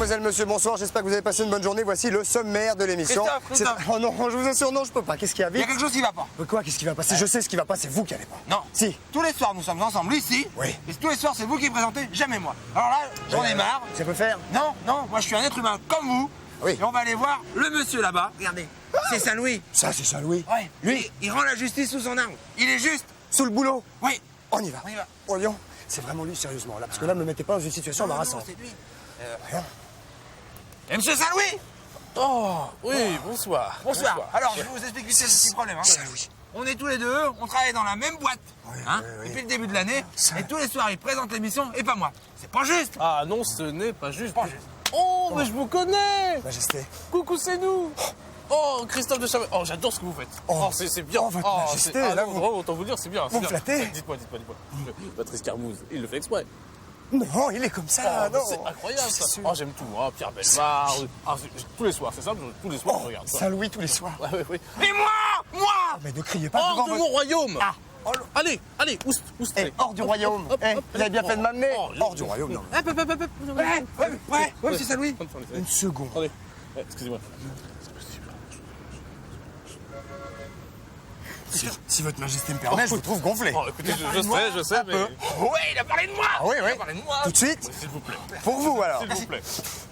Mademoiselle, monsieur, bonsoir. J'espère que vous avez passé une bonne journée. Voici le sommaire de l'émission. Christophe. Oh non, je vous assure, non, je peux pas. Qu'est-ce qu'il y a, Il y a quelque chose qui va pas. Quoi, qu'est-ce qui va pas? Si je sais ce qui va pas, c'est vous qui allez pas. Non. Si. Tous les soirs, nous sommes ensemble ici. Oui. Et tous les soirs, c'est vous qui présentez, jamais moi. Alors là, j'en ai marre. Ça peut faire? Non, moi je suis un être humain comme vous. Oui. Et on va aller voir le monsieur là-bas. Regardez. C'est Saint-Louis. Ça, c'est Saint-Louis. Ouais. Lui, Il rend la justice sous son arme. Il est juste. sous le boulot. Oui. On y va. On y va. Oignon, c'est vraiment lui, sérieusement, là. Parce que là, me mettez pas dans une situation embarrassante. c'est lui. Rien. Et monsieur Saint-Louis. Oh, oui, bonsoir. Bonsoir. Alors, je vais vous expliquer ce petit problème. Hein. Saint-Louis. On est tous les deux, on travaille dans la même boîte. Oui, Hein, oui, oui. depuis le début de l'année. Ça. Et tous les soirs, il présente l'émission et pas moi. C'est pas juste. Ah non, ce n'est pas juste. Pas juste. Oh, mais je vous connais. Majesté. Coucou, c'est nous. Oh, Christophe de Chavannes. Oh, j'adore ce que vous faites. Oh. C'est bien. Oh, votre majesté, c'est- là, non, vous- vraiment, autant vous dire, c'est bien. vous me bien. flattez. Dites-moi. Patrice Carmouze, il le fait exprès. Non, il est comme ça, non. C'est incroyable, C'est ça. sûr. Oh, j'aime tout. Hein. Pierre Bellemare. Tous les soirs, c'est ça? Tous les soirs, je regarde. Saint-Louis tous les soirs. Ouais. Et moi. Mais ne criez pas Hors devant de votre... mon royaume. Ah. Allez, oust. Eh, allez. hors du Hop, royaume. hop, Eh, hop, vous avez bien fait de m'amener. Oh, Hors du royaume, non. Ouais, monsieur Saint-Louis. Une seconde. Attendez. Excusez-moi. Si votre majesté me permet, je vous trouve gonflé. Oh, écoutez, je sais, mais... Ouais, il a parlé de moi. Ah oui, Il oui. a parlé de moi. Tout de suite. S'il vous plaît. Pour vous, alors. S'il vous plaît.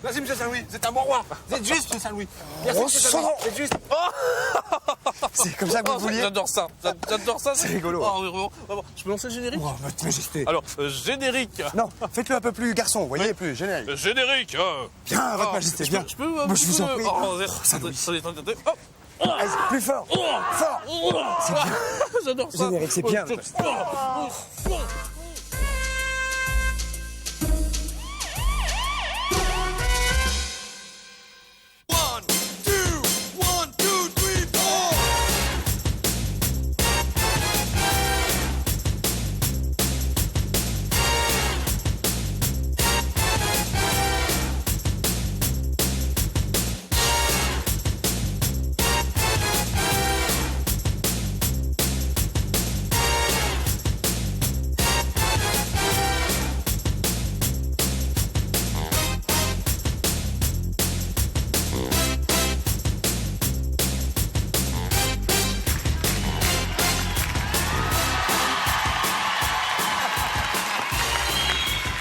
Merci, monsieur Saint-Louis. C'est un bon roi. Vous êtes juste, monsieur Saint-Louis. Merci, Oh, monsieur Saint-Louis. sang. Vous êtes juste. C'est comme ça que vous Oh, vouliez. j'adore ça. J'adore ça. C'est rigolo. Oh, oui, vraiment. Je peux lancer le générique? Oh, votre majesté. Alors, générique. Non, faites-le un peu plus garçon, vous voyez, plus générique. Générique. Bien, votre majesté, bien. Je peux Moi, je vous en prie. attendez. Hop. Allez, plus fort. Fort. C'est bien. J'adore ça. Générique, c'est bien.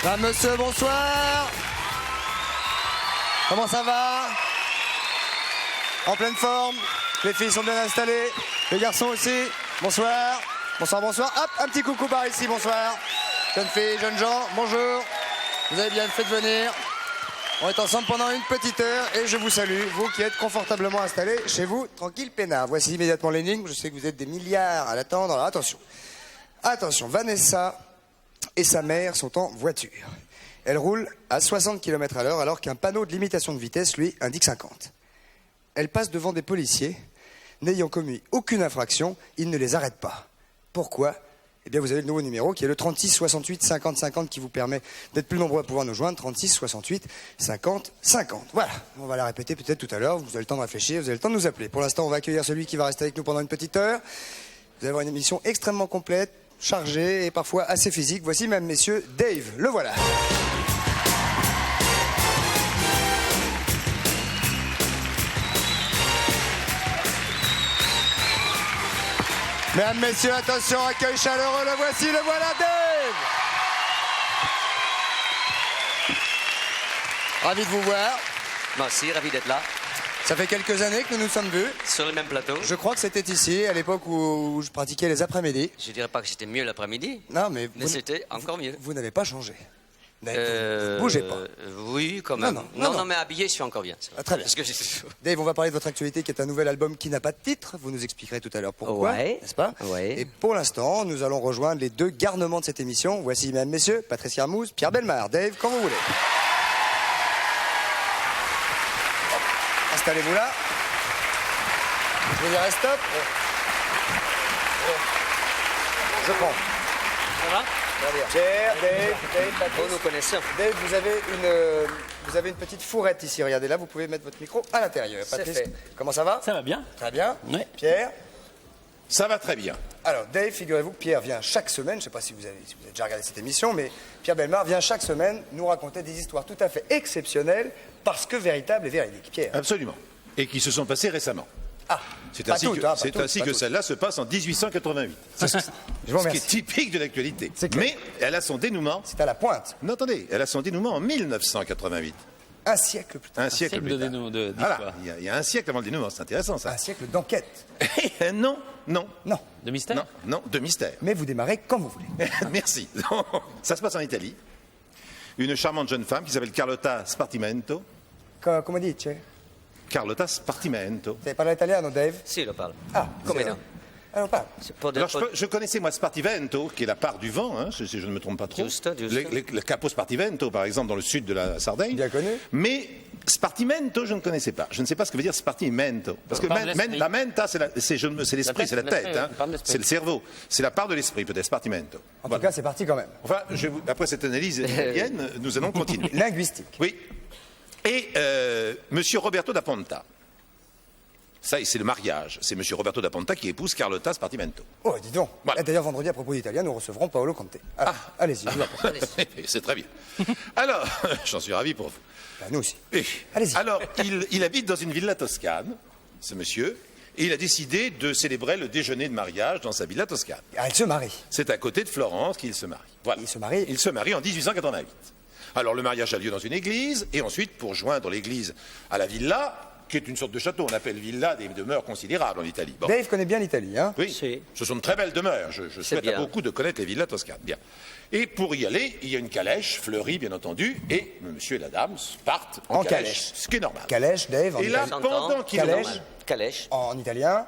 Madame, monsieur, bonsoir. Comment ça va? En pleine forme. Les filles sont bien installées. Les garçons aussi. Bonsoir. Bonsoir. Hop, un petit coucou par ici, bonsoir. Jeunes filles, jeunes gens, bonjour. Vous avez bien fait de venir. On est ensemble pendant une petite heure et je vous salue, vous qui êtes confortablement installés chez vous, tranquille, peinard. Voici immédiatement l'énigme. Je sais que vous êtes des milliards à l'attendre. Alors attention. Attention, Vanessa et sa mère sont en voiture. Elle roule à 60 km à l'heure alors qu'un panneau de limitation de vitesse, lui, indique 50. Elle passe devant des policiers. N'ayant commis aucune infraction, ils ne les arrêtent pas. Pourquoi? Eh bien, vous avez le nouveau numéro qui est le 36 68 50 50 qui vous permet d'être plus nombreux à pouvoir nous joindre. 36 68 50 50. Voilà, on va la répéter peut-être tout à l'heure. Vous avez le temps de réfléchir, vous avez le temps de nous appeler. Pour l'instant, on va accueillir celui qui va rester avec nous pendant une petite heure. Vous allez avoir une émission extrêmement complète, chargée et parfois assez physique. Voici, mesdames, messieurs, Dave. Le voilà. Mesdames, messieurs, attention, accueil chaleureux, le voici, le voilà, Dave. Ravi de vous voir. Moi aussi, ravi d'être là, Ça fait quelques années que nous nous sommes vus. sur le même plateau. Je crois que c'était ici, à l'époque où je pratiquais les après-midi. Je dirais pas que c'était mieux l'après-midi, Non, mais mais c'était encore mieux. vous n'avez pas changé. Bougez pas. Oui, quand même. Non. Mais habillé, je suis encore bien. Ah, très bien. Parce que j'ai toujours... Dave, on va parler de votre actualité qui est un nouvel album qui n'a pas de titre. Vous nous expliquerez tout à l'heure pourquoi, Ouais. n'est-ce pas? Ouais. Et pour l'instant, nous allons rejoindre les deux garnements de cette émission. Voici, mesdames, messieurs, Patrice Carmouze, Pierre Bellemare. Dave, quand vous voulez. Installez-vous là. Je vais dire à stop. Je prends. Ça va? Pierre, Dave, Patrice. Oh, nous connaissons. Dave, vous avez une petite fourrette ici. Regardez là, vous pouvez mettre votre micro à l'intérieur. C'est Patrice, fait. comment ça va? Ça va bien? Très bien. Ouais. Pierre, Ça va très bien. Alors, Dave, figurez-vous que Pierre vient chaque semaine, je ne sais pas si vous avez déjà regardé cette émission, mais Pierre Bellemare vient chaque semaine nous raconter des histoires tout à fait exceptionnelles parce que véritables et véridiques. Pierre. Absolument. Et qui se sont passées récemment. Ah, C'est pas ainsi toutes, que, hein, pas c'est toutes, ainsi pas que toutes. celle-là se passe en 1888. Je vous Ce qui est remercie. typique de l'actualité. C'est clair. Mais elle a son dénouement. C'est à la pointe. Non, attendez, elle a son dénouement en 1988. Un siècle plus tard. Un siècle plus tard. Voilà, il y a un siècle avant le dénouement, c'est intéressant ça. Un siècle d'enquête. Non, non, Non, De mystère? non, non, de mystère. mais vous démarrez quand vous voulez. Merci. Non, ça se passe en Italie. Une charmante jeune femme qui s'appelle Carlotta Spartimento. Come dice? Carlotta Spartimento. Vous savez parler italien, Dave? Si, lo parlo. Ah, Come c'est- no? Alors, parle. Alors, je connaissais, moi, Spartivento, qui est la part du vent, hein, si je ne me trompe pas trop. Giusto, giusto. Le Capo Spartivento, par exemple, dans le sud de la Sardaigne. Bien connu. Mais Spartimento, je ne connaissais pas. Je ne sais pas ce que veut dire Spartimento. Parce que Parle de l'esprit. la menta, c'est l'esprit, c'est la tête. Hein. parle de l'esprit. C'est le cerveau. C'est la part de l'esprit, peut-être, Spartimento. En Voilà. tout cas, c'est parti quand même. Enfin, après cette analyse italienne, nous allons continuer. Linguistique. Oui. Et Monsieur Roberto da Ponta. Ça, c'est le mariage. C'est Monsieur Roberto da Ponta qui épouse Carlotta Spartimento. Oh, dis donc. Voilà. Et d'ailleurs, vendredi, à propos d'italien, nous recevrons Paolo Conte. Alors, allez-y, je vous en prie. C'est très bien. Alors, j'en suis ravi pour vous. Bah, nous aussi. Et, Allez-y. alors, il habite dans une villa toscane, ce monsieur, et il a décidé de célébrer le déjeuner de mariage dans sa villa toscane. Ah, il se marie. C'est à côté de Florence qu'il se marie. Voilà. Il se marie. Il se marie en 1888. Alors, le mariage a lieu dans une église, et ensuite, pour joindre l'église à la villa, qui est une sorte de château, on appelle villa des demeures considérables en Italie. Bon. Dave connaît bien l'Italie, hein? Oui, Si. ce sont de très belles demeures. Je souhaite à bien. beaucoup de connaître les villas toscanes. Bien. Et pour y aller, il y a une calèche fleurie, bien entendu, et le monsieur et la dame partent en, En calèche. ce qui est normal. Calèche, Dave, en, Et là, italien. pendant qu'ils Calèche. mangent- Calèche. En italien,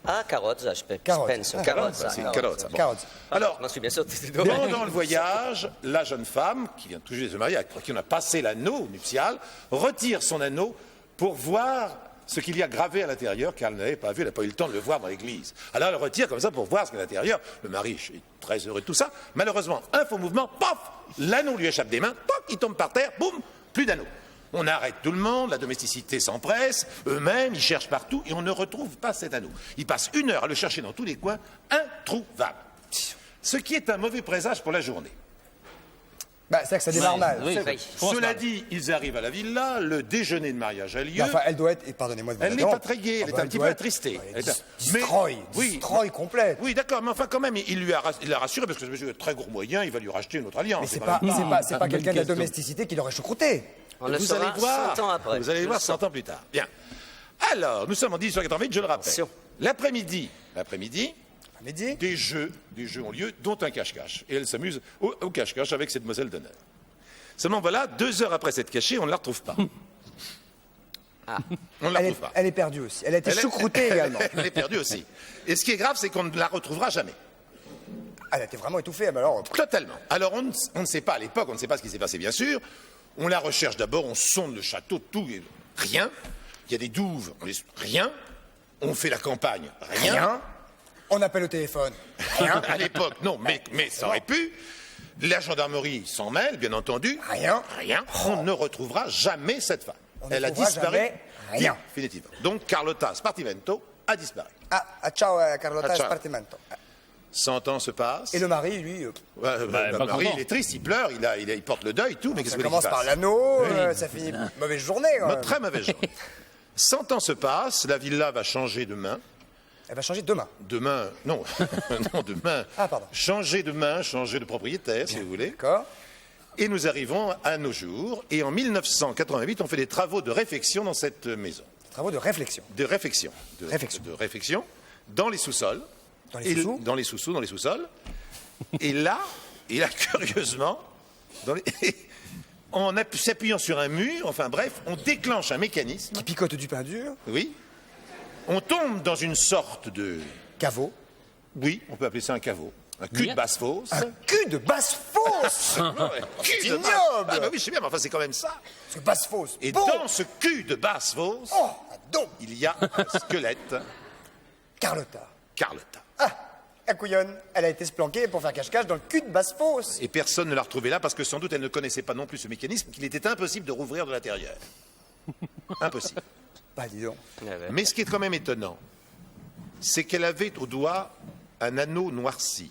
Ah, carrozza, Carrozza. penso. Ah, Carrozza. c'est une carrozza. Bon. Carrozza. Alors, Non, si, bien sûr, c'est pendant le voyage, la jeune femme, qui vient tout juste de se marier, à qui on a passé l'anneau nuptial, retire son anneau pour voir ce qu'il y a gravé à l'intérieur, car elle n'avait pas vu, elle n'a pas eu le temps de le voir dans l'église. Alors elle retire comme ça pour voir ce qu'il y a à l'intérieur. Le mari est très heureux de tout ça. Malheureusement, un faux mouvement, paf, l'anneau lui échappe des mains, toc, il tombe par terre, boum, plus d'anneau. On arrête tout le monde, la domesticité s'empresse, eux-mêmes, ils cherchent partout et on ne retrouve pas cet anneau. Ils passent 1 heure à le chercher dans tous les coins, introuvable. Ce qui est un mauvais présage pour la journée. bah, c'est que ça démarre mal. Oui, Oui. Cela dit, ils arrivent à la villa, le déjeuner de mariage a lieu. Mais enfin, elle doit être, et pardonnez-moi de vous Elle n'est interrompre. pas très gaie, elle Ah est bah, un petit doit peu être- attristée. ouais, Elle est- Destroy, oui, destroy complète. oui, d'accord, mais enfin quand même, il l'a rassuré parce que ce monsieur est très gourmoyant, il va lui racheter une autre alliance. Mais c'est pas bonne quelqu'un de la question. domesticité qui l'aurait choucrouté. On le Vous allez saura voir, 100 ans après. vous allez Je voir le sens. 100 ans plus tard. Bien. Alors, nous sommes en 1888, je le rappelle. Attention. L'après-midi, À midi, des jeux ont lieu, dont un cache-cache. Et elle s'amuse au cache-cache avec cette demoiselle d'honneur. Seulement voilà, 2 heures après cette cachée, on ne la retrouve pas. On ne la retrouve pas. elle est perdue aussi. Elle a été Elle est- choucroutée également. Elle est perdue aussi. Et ce qui est grave, c'est qu'on ne la retrouvera jamais. Elle a été vraiment étouffée, mais alors. Totalement. Alors on ne sait pas à l'époque, on ne sait pas ce qui s'est passé bien sûr. On la recherche d'abord, on sonde le château, tout, et rien. Il y a des douves, rien. On fait la campagne, Rien. On appelle au téléphone. Rien. À l'époque, non, mais ça aurait pu. La gendarmerie s'en mêle, bien entendu. Rien. Rien. On ne retrouvera jamais cette femme. On ne Elle a trouvera disparu. jamais rien. Définitivement. Donc Carlotta Spartimento a disparu. Ciao, Carlotta Ah, ciao. Spartimento. 100 ans se passent. Et le mari, lui, Le pas mari, content. il est triste, il pleure, il porte le deuil, tout, mais qu'est-ce ça que commence qu'il par fasse l'anneau, ça finit mauvaise journée. quand même. Très mauvais journée. 100 ans se passent, la villa va changer de main. Elle va changer demain. Demain, non, non, demain. Ah, pardon. Changer de main, changer de propriétaire, si vous voulez. D'accord. Et nous arrivons à nos jours. Et en 1988, on fait des travaux de réfection dans cette maison. Travaux de réflexion. De réfection. Réfection. De réfection. Dans les sous-sols. Dans les sous-sols Dans les sous-sols. Et là, curieusement, en s'appuyant sur un mur, enfin bref, on déclenche un mécanisme. Qui picote du pain dur. Oui. On tombe dans une sorte de... Caveau. Oui, on peut appeler ça un caveau. Un cul de basse-fosse. Un cul de basse-fosse. Cul de ignoble. basse- Ah bah oui, je sais bien, mais enfin c'est quand même ça. Parce que basse-fosse. Et bon. dans ce cul de basse-fosse, Oh, donc, il y a un squelette, Carlotta. Carlotta. Ah, la couillonne. Elle a été se planquer pour faire cache-cache dans le cul de basse-fosse. Et personne ne l'a retrouvée là parce que sans doute elle ne connaissait pas non plus ce mécanisme qu'il était impossible de rouvrir de l'intérieur. Impossible. Bah, dis donc. Mais ce qui est quand même étonnant, c'est qu'elle avait au doigt un anneau noirci.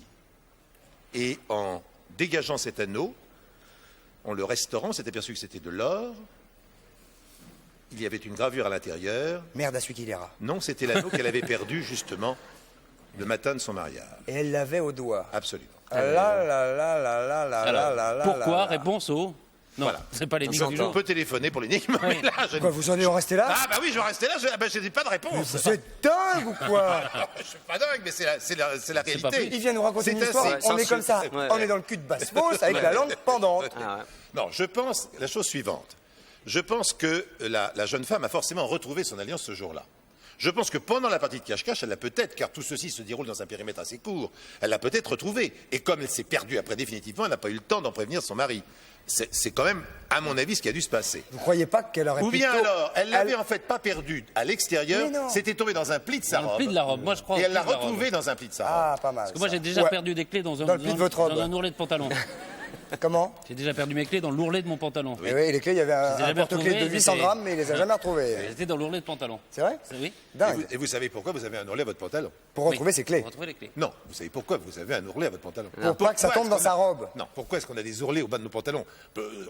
Et en dégageant cet anneau, en le restaurant, on s'est aperçu que c'était de l'or. Il y avait une gravure à l'intérieur. Merde à celui qui l'ira. Non, c'était l'anneau qu'elle avait perdu, justement, le matin de son mariage. Et elle l'avait au doigt. Absolument. Pourquoi? Réponse au... Non, Voilà. c'est pas l'énigme du Je jour. peux téléphoner pour l'énigme, mais là, je... Quoi, vous en êtes resté là? Ah bah oui, je vais rester là, je n'ai pas de réponse. Vous êtes dingue ou quoi? Je suis pas dingue, mais c'est la pas réalité. Il vient nous raconter une C'est histoire, assez- on est comme ça, Ouais, on ouais. est dans le cul de Basse-Fosse avec la langue pendante. Ah ouais. Non, je pense la chose suivante. Je pense que la jeune femme a forcément retrouvé son alliance ce jour-là. Je pense que pendant la partie de cache-cache, elle l'a peut-être, car tout ceci se déroule dans un périmètre assez court, elle l'a peut-être retrouvée. Et comme elle s'est perdue après définitivement, elle n'a pas eu le temps d'en prévenir son mari. C'est quand même, à mon avis, ce qui a dû se passer. Vous croyez pas qu'elle aurait Ou bien plutôt- alors, elle l'avait en fait pas perdue à l'extérieur, Mais non. c'était tombé dans un pli de sa Dans le robe. pli de la robe. Moi, je crois. Et au elle l'a pli de la robe. retrouvé dans un pli de sa robe. Ah, pas mal. Parce que moi, j'ai ça. déjà Ouais. perdu des clés dans Dans le pli de votre robe. dans un ourlet de pantalon. Comment? J'ai déjà perdu mes clés dans l'ourlet de mon pantalon. Eh oui, les clés, il y avait les ai un jamais porte-clés de retrouvées, 800 c'était- grammes, mais il les a jamais retrouvés. J'étais dans l'ourlet de pantalon. C'est vrai? Oui. Dingue. Et vous savez pourquoi vous avez un ourlet à votre pantalon? Pour retrouver ses clés. Pour retrouver les clés. Non, vous savez pourquoi vous avez un ourlet à votre pantalon? Pour pas que ça Pourquoi tombe dans est-ce sa qu'on a- robe. Non, pourquoi est-ce qu'on a des ourlets au bas de nos pantalons?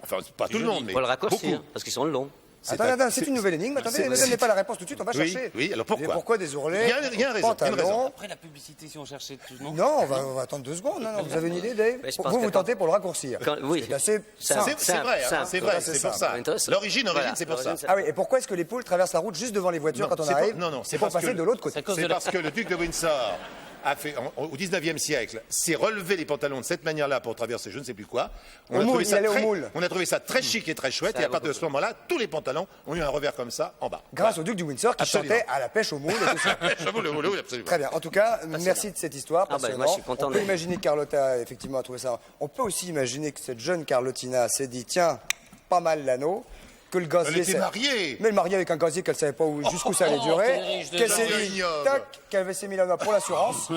Enfin, pas tout le monde, mais Faut le raccourcir, beaucoup. parce qu'ils sont longs. Attends, c'est une nouvelle énigme. Attendez, ne donnez pas la réponse tout de suite, on va Oui, chercher. oui, alors pourquoi? Pourquoi des ourlets? Il y a une raison, il y a une raison. pantalons. Après la publicité, si on cherchait tout, non? Non, on va attendre 2 secondes. Non, vous avez une idée, Dave? Mais je pense Vous que tentez pour le raccourcir. Oui. C'est assez simple. C'est vrai, hein, simple. c'est vrai, C'est c'est pour simple. ça. Intéressant. L'origine, Voilà, c'est pour ça. l'origine, Ah oui, et pourquoi est-ce que les poules traversent la route juste devant les voitures Non, quand on c'est pas- arrive? non, non, c'est c'est pour parce passer que de l'autre côté. C'est à cause C'est de la- parce que le duc de Windsor a fait, au 19e siècle, s'est relevé les pantalons de cette manière-là pour traverser je ne sais plus quoi. Au moule, il allait au moule. On a trouvé ça très chic et très chouette, Ça et à a partir de beaucoup ce moment-là, tous les pantalons ont eu un revers comme ça, en bas. Grâce au duc du Windsor qui Absolument. chantait à la pêche au moule et tout ça. J'avoue, oui, absolument. Très bien. En tout cas, merci de cette histoire. Ah bah, moi, passionnante. je suis content On peut de- imaginer que Carlotta, effectivement, a trouvé ça. On peut aussi imaginer que cette jeune Carlotina s'est dit tiens, pas mal l'anneau. Que le gazier. Elle était c'est- mariée. Mais le marié avec un gazier qu'elle savait pas jusqu'où ça allait oh, durer. quel riche de Qu'elle gens. s'est dit Ignoble. tac, qu'elle s'est mis là pour l'assurance.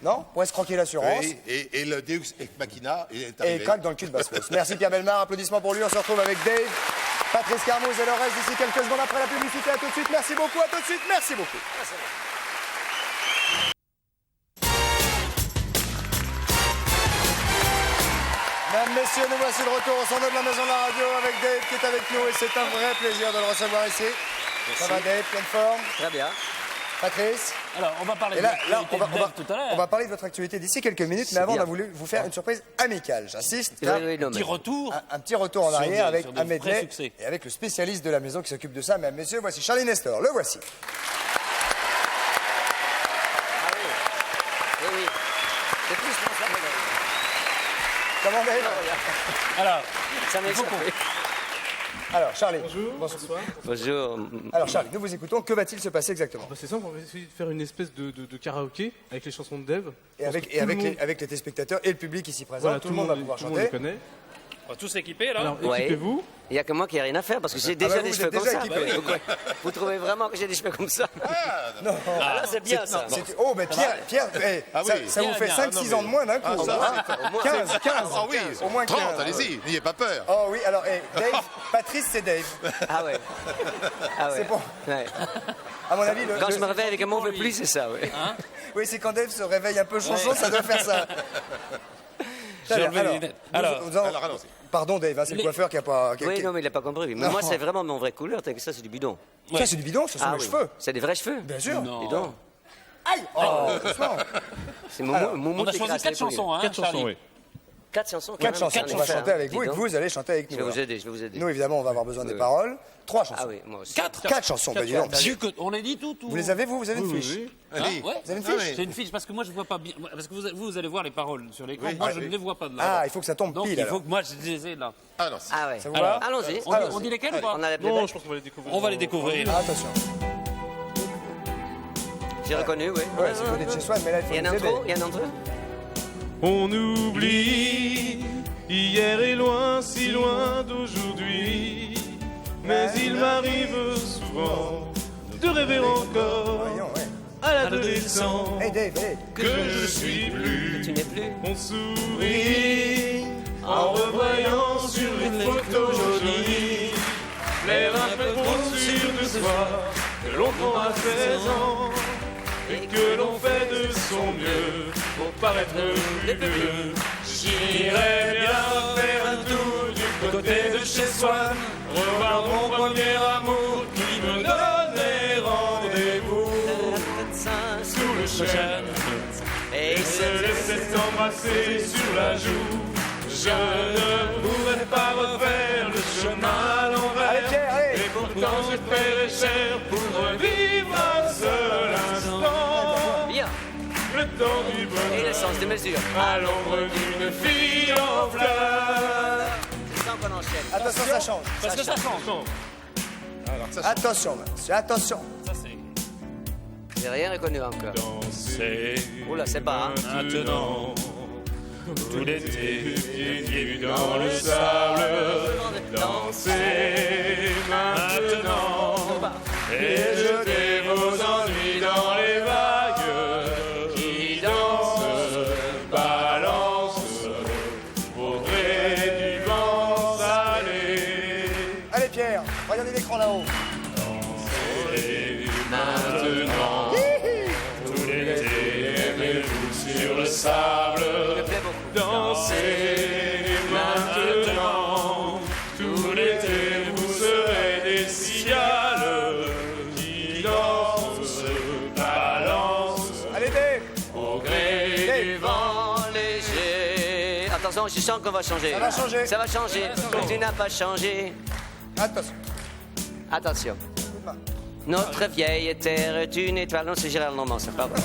Non? Pour escroquer l'assurance. Oui, et le Deus Ex Machina est Et arrivé. craque dans le cul de Basse-Fosse. Merci Pierre Bellemare, applaudissements pour lui. On se retrouve avec Dave, Patrice Carmouze et le reste d'ici quelques secondes après la publicité. À tout de suite. Merci beaucoup, à tout de suite. Merci beaucoup. Mesdames, messieurs, nous voici de retour au centre de la maison de la radio avec Dave qui est avec nous et c'est un vrai plaisir de le recevoir ici. Ça va Dave, pleine forme. Très bien. Patrice. Alors, on va parler Et de là, l'actualité de Dave tout à l'heure. on va parler de votre actualité d'ici quelques minutes, mais avant, on bien. a voulu vous faire une surprise amicale. J'insiste. Oui, car oui, non, Petit mais... retour. un petit retour en Sur arrière des- avec sur des un vrais medley succès. et avec le spécialiste de la maison qui s'occupe de ça. Mesdames, messieurs, voici Charlie Nestor. Le voici. Oui, oui. C'est plus pour ça. Comment Dave Alors, Ça m'est échappé. Alors, Charlie. Bonsoir. Bonjour. Alors, Charlie, nous vous écoutons. Que va-t-il se passer exactement Bah, c'est simple, on va essayer de faire une espèce de karaoké avec les chansons de Dev. Et avec, Tout le monde- avec les téléspectateurs et le public ici présent, Voilà, tout le monde va pouvoir tout le monde les chanter. connaît. on va tous équipés, là. Alors Ouais. équipez-vous. Il n'y a que moi qui n'ai rien à faire parce que j'ai déjà bah, des vous cheveux êtes comme déjà ça. équipé. Vous trouvez vraiment que j'ai des cheveux comme ça? Ah, là, c'est bien ça. Oh, mais Pierre, Ah ça, oui. ça vous Bien, fait bien. 5-6 ans de moins d'un coup. ça, hein. 15, Ah oui, au moins 15. 30, allez-y, n'ayez pas peur. Oh oui, alors, Dave, Patrice, c'est Dave. Ah ouais. Ah ouais. C'est bon. Ouais. À mon avis, Quand je me réveille avec un mauvais pli, c'est ça, oui. oui, c'est quand Dave se réveille un peu chonchon, ça doit faire ça. Très bien, Alors, Alors, allons-y. Pardon Dave, hein, c'est le coiffeur qui a pas... Oui, non, mais il n'a pas compris. Mais Non. moi, c'est vraiment mon vraie couleur, tandis que ça, c'est du bidon. Ça, c'est du bidon, ce sont Ah les oui. cheveux. C'est des vrais cheveux. Bien sûr. non. Dis donc. Aïe Oh, doucement. C'est Moumou On a qui choisi gratte 4 les couilles. chansons, hein, 4 Charlie. chansons, oui. 4 chansons. quand 4 même, chansons, j'en ai on va fait, chanter hein. avec vous Dis et que donc. vous allez chanter avec Je nous. vais vous alors. aider, je vais vous aider. Nous, évidemment, on va avoir besoin des paroles. 3 chansons. Ah oui, moi aussi. 4 chansons, bah, dis donc. On les dit toutes ou... Vous les avez, vous avez une fiche Allez. Ouais. Vous avez une Ah fiche oui. C'est une fiche parce que moi je vois pas bien. Parce que vous allez voir les paroles sur l'écran. Oui. Moi Ah, je ne oui. les vois pas de là. Ah, il faut que ça tombe Donc pile, il faut alors. que moi je les ai là. Ah non, Ah ouais. Ça vous va On Allons-y. dit- Allons-y. on dit lesquels ou pas On a la Non, playback. je pense qu'on va les découvrir. On va les découvrir. Ah, attention. J'ai reconnu, oui. Ouais, c'est connu de chez soi, mais là, il faut Il y a un nous aider. intro, il y a un intro. On oublie, hier est loin, si loin d'aujourd'hui. Mais il m'arrive souvent de rêver encore Voyons, ouais. à l'adolescent Hey Dave, hey. que je suis plus. Tu n'es plus. On sourit en revoyant sur une photo jolie l'air un peu trop sûr de soi que l'on prend à 16 ans. et que l'on fait de son mieux pour paraître plus vieux. J'irai bien faire un tour du côté de chez soi, revoir mon premier amour qui me donnait rendez-vous sous le chêne et se laissait embrasser sur la joue. Je ne pourrais pas refaire le chemin à l'envers. Allez, Pierre, allez. Et pourtant je paierais cher pour revivre un seul instant. Bien. Le temps du Et bonheur le sens de mesure. à l'ombre d'une fille en fleurs. Je sens qu'on enchaîne. Attention, ça change. Parce que ça change. Attention, monsieur, attention. Ça, c'est. J'ai rien reconnu encore. Danser Oula, c'est pas, hein. maintenant. Tout l'été, pieds nus dans le sable. Dansez maintenant. Et jetez vos ennuis dans les vagues qui dansent, balancent au gré du vent salé. Allez, Pierre, regardez l'écran là-haut. Et maintenant, tout l'été, aimez-vous sur le sable. Dansez maintenant, tout l'été, vous serez des cigales qui dansent, balancent Allez, Dave. au gré du vent. Léger. Attention, je sens qu'on va changer. Ça va changer. Ça va changer. Mais tu n'as pas changé. Attention. Attention. Notre vieille terre est une étoile. Non, c'est Gérard Normand, ça, pardon.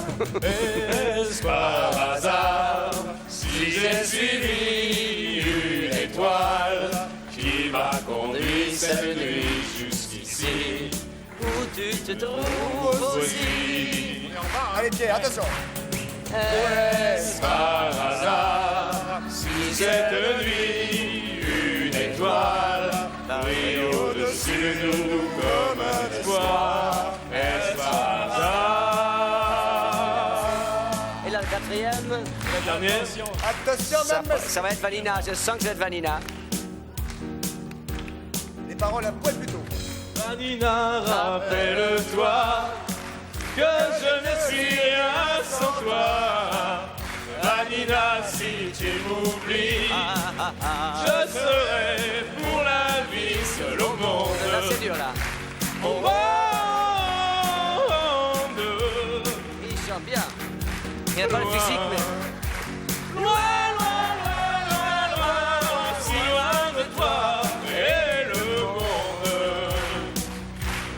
Est-ce par hasard si j'ai suivi une étoile qui m'a conduit cette nuit jusqu'ici? Où tu te trouves aussi. Allez, Pierre, attention. Est-ce par hasard si cette nuit une étoile brille au-dessus de nous comme un espoir? Est-ce par hasard? Et là, le quatrième. La dernière. Attention, même. Ça va être Vanina. Je sens que ça va être Vanina. Les paroles un poil plus tôt. Vanina, rappelle-toi que je ne suis rien sans toi. Vanina, si tu m'oublies, je serai pour la vie seul au Là, c'est monde. dur, là. Au monde. Il chante bien. Il n'a pas le physique, mais. Loin, loin, loin, loin, loin, loin, si loin de toi. Et le monde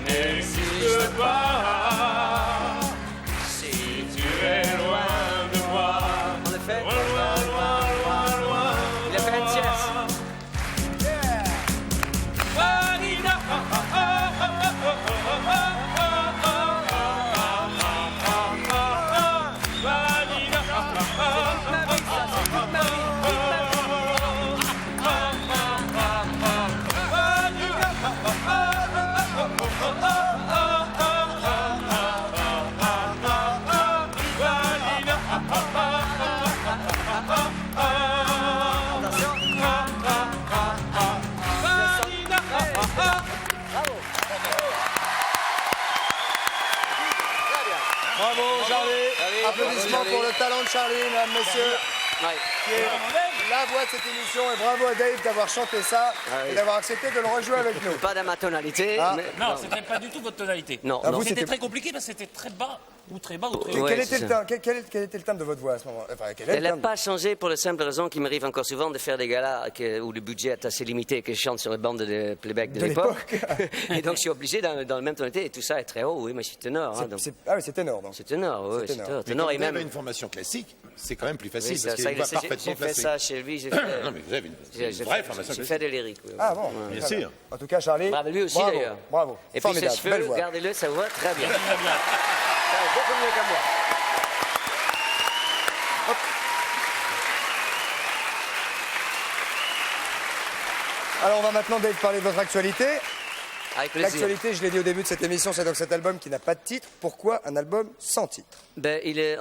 n'existe pas si tu es loin de moi. En effet. Loin, loin, loin, loin, loin. Il a fait un tierce. Vanina, Bravo, Charlie. Applaudissements pour le talent de Charlie, mesdames, messieurs. Ouais. Qui est la voix de cette émission. Et bravo à Dave d'avoir chanté ça et d'avoir accepté de le rejouer avec nous. Pas dans ma tonalité. Ah. Mais... Non, c'était pas du tout votre tonalité. Non, Ah, non. vous, C'était c'était- très compliqué parce que c'était très bas ou très bas ou très Quel, haut. Ouais, était c'est le ça. timbre, quel était le timbre de votre voix à ce moment? Enfin, quel est Elle le n'a timbre pas changé pour la simple raison qu'il m'arrive encore souvent de faire des galas où le budget est assez limité et que je chante sur les bandes de playback de De l'époque. Et donc je suis obligé dans le même tonalité et tout ça est très haut. Oui, mais je suis ténor. Hein, donc. Ah oui, c'est ténor, donc. C'est ténor, oui, C'est c'est ténor. ténor. Mais Ténor quand et vous avez même. une formation classique, c'est quand même plus facile Oui, ça, parce qu'il ça, y a une voix j'ai parfaitement fait placée. ça chez lui. J'ai fait, Non, mais vous avez une vraie formation j'ai fait classique. des lyriques. Oui, Ah bon, Bien très sûr. En tout cas, Charlie. Bravo, lui aussi bravo, d'ailleurs. Bravo. Et puis ses Formidable, belle cheveux, voix. gardez-le, ça va très bien. Très bien. Ça va beaucoup mieux qu'à moi. Alors, on va maintenant, Dave, parler de votre actualité. Avec plaisir. L'actualité, je l'ai dit au début de cette émission, c'est donc cet album qui n'a pas de titre. Pourquoi un album sans titre?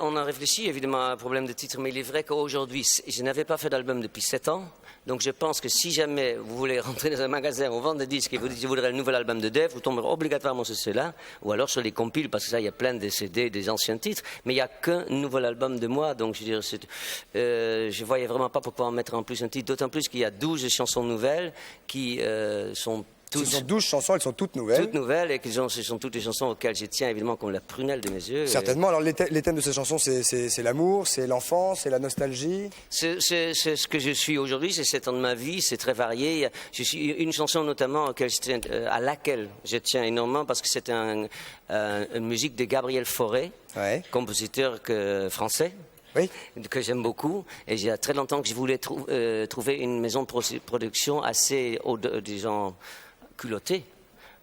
On a réfléchi évidemment à un problème de titre, mais il est vrai qu'aujourd'hui, je n'avais pas fait d'album depuis 7 ans. Donc je pense que si jamais vous voulez rentrer dans un magasin ou vendre des disques et vous dites je voudrais le nouvel album de Dave, vous tomberez obligatoirement sur cela, ou alors sur les compiles, parce que ça, il y a plein de CD, des anciens titres, mais il n'y a qu'un nouvel album de moi, donc je veux dire, je voyais vraiment pas pourquoi en mettre en plus un titre, d'autant plus qu'il y a 12 chansons nouvelles qui sont Ce sont 12 chansons, elles sont toutes nouvelles. toutes nouvelles, et que ce sont toutes les chansons auxquelles je tiens évidemment comme la prunelle de mes yeux. Certainement. Alors les thèmes de ces chansons, c'est l'amour, c'est l'enfance, c'est la nostalgie. C'est ce que je suis aujourd'hui, c'est 7 ans de ma vie, c'est très varié. Je suis une chanson notamment à laquelle je tiens énormément parce que c'est une musique de Gabriel Fauré, Ouais. compositeur français. Oui. Que j'aime beaucoup, et il y a très longtemps que je voulais trouver une maison de production assez, disons, culottée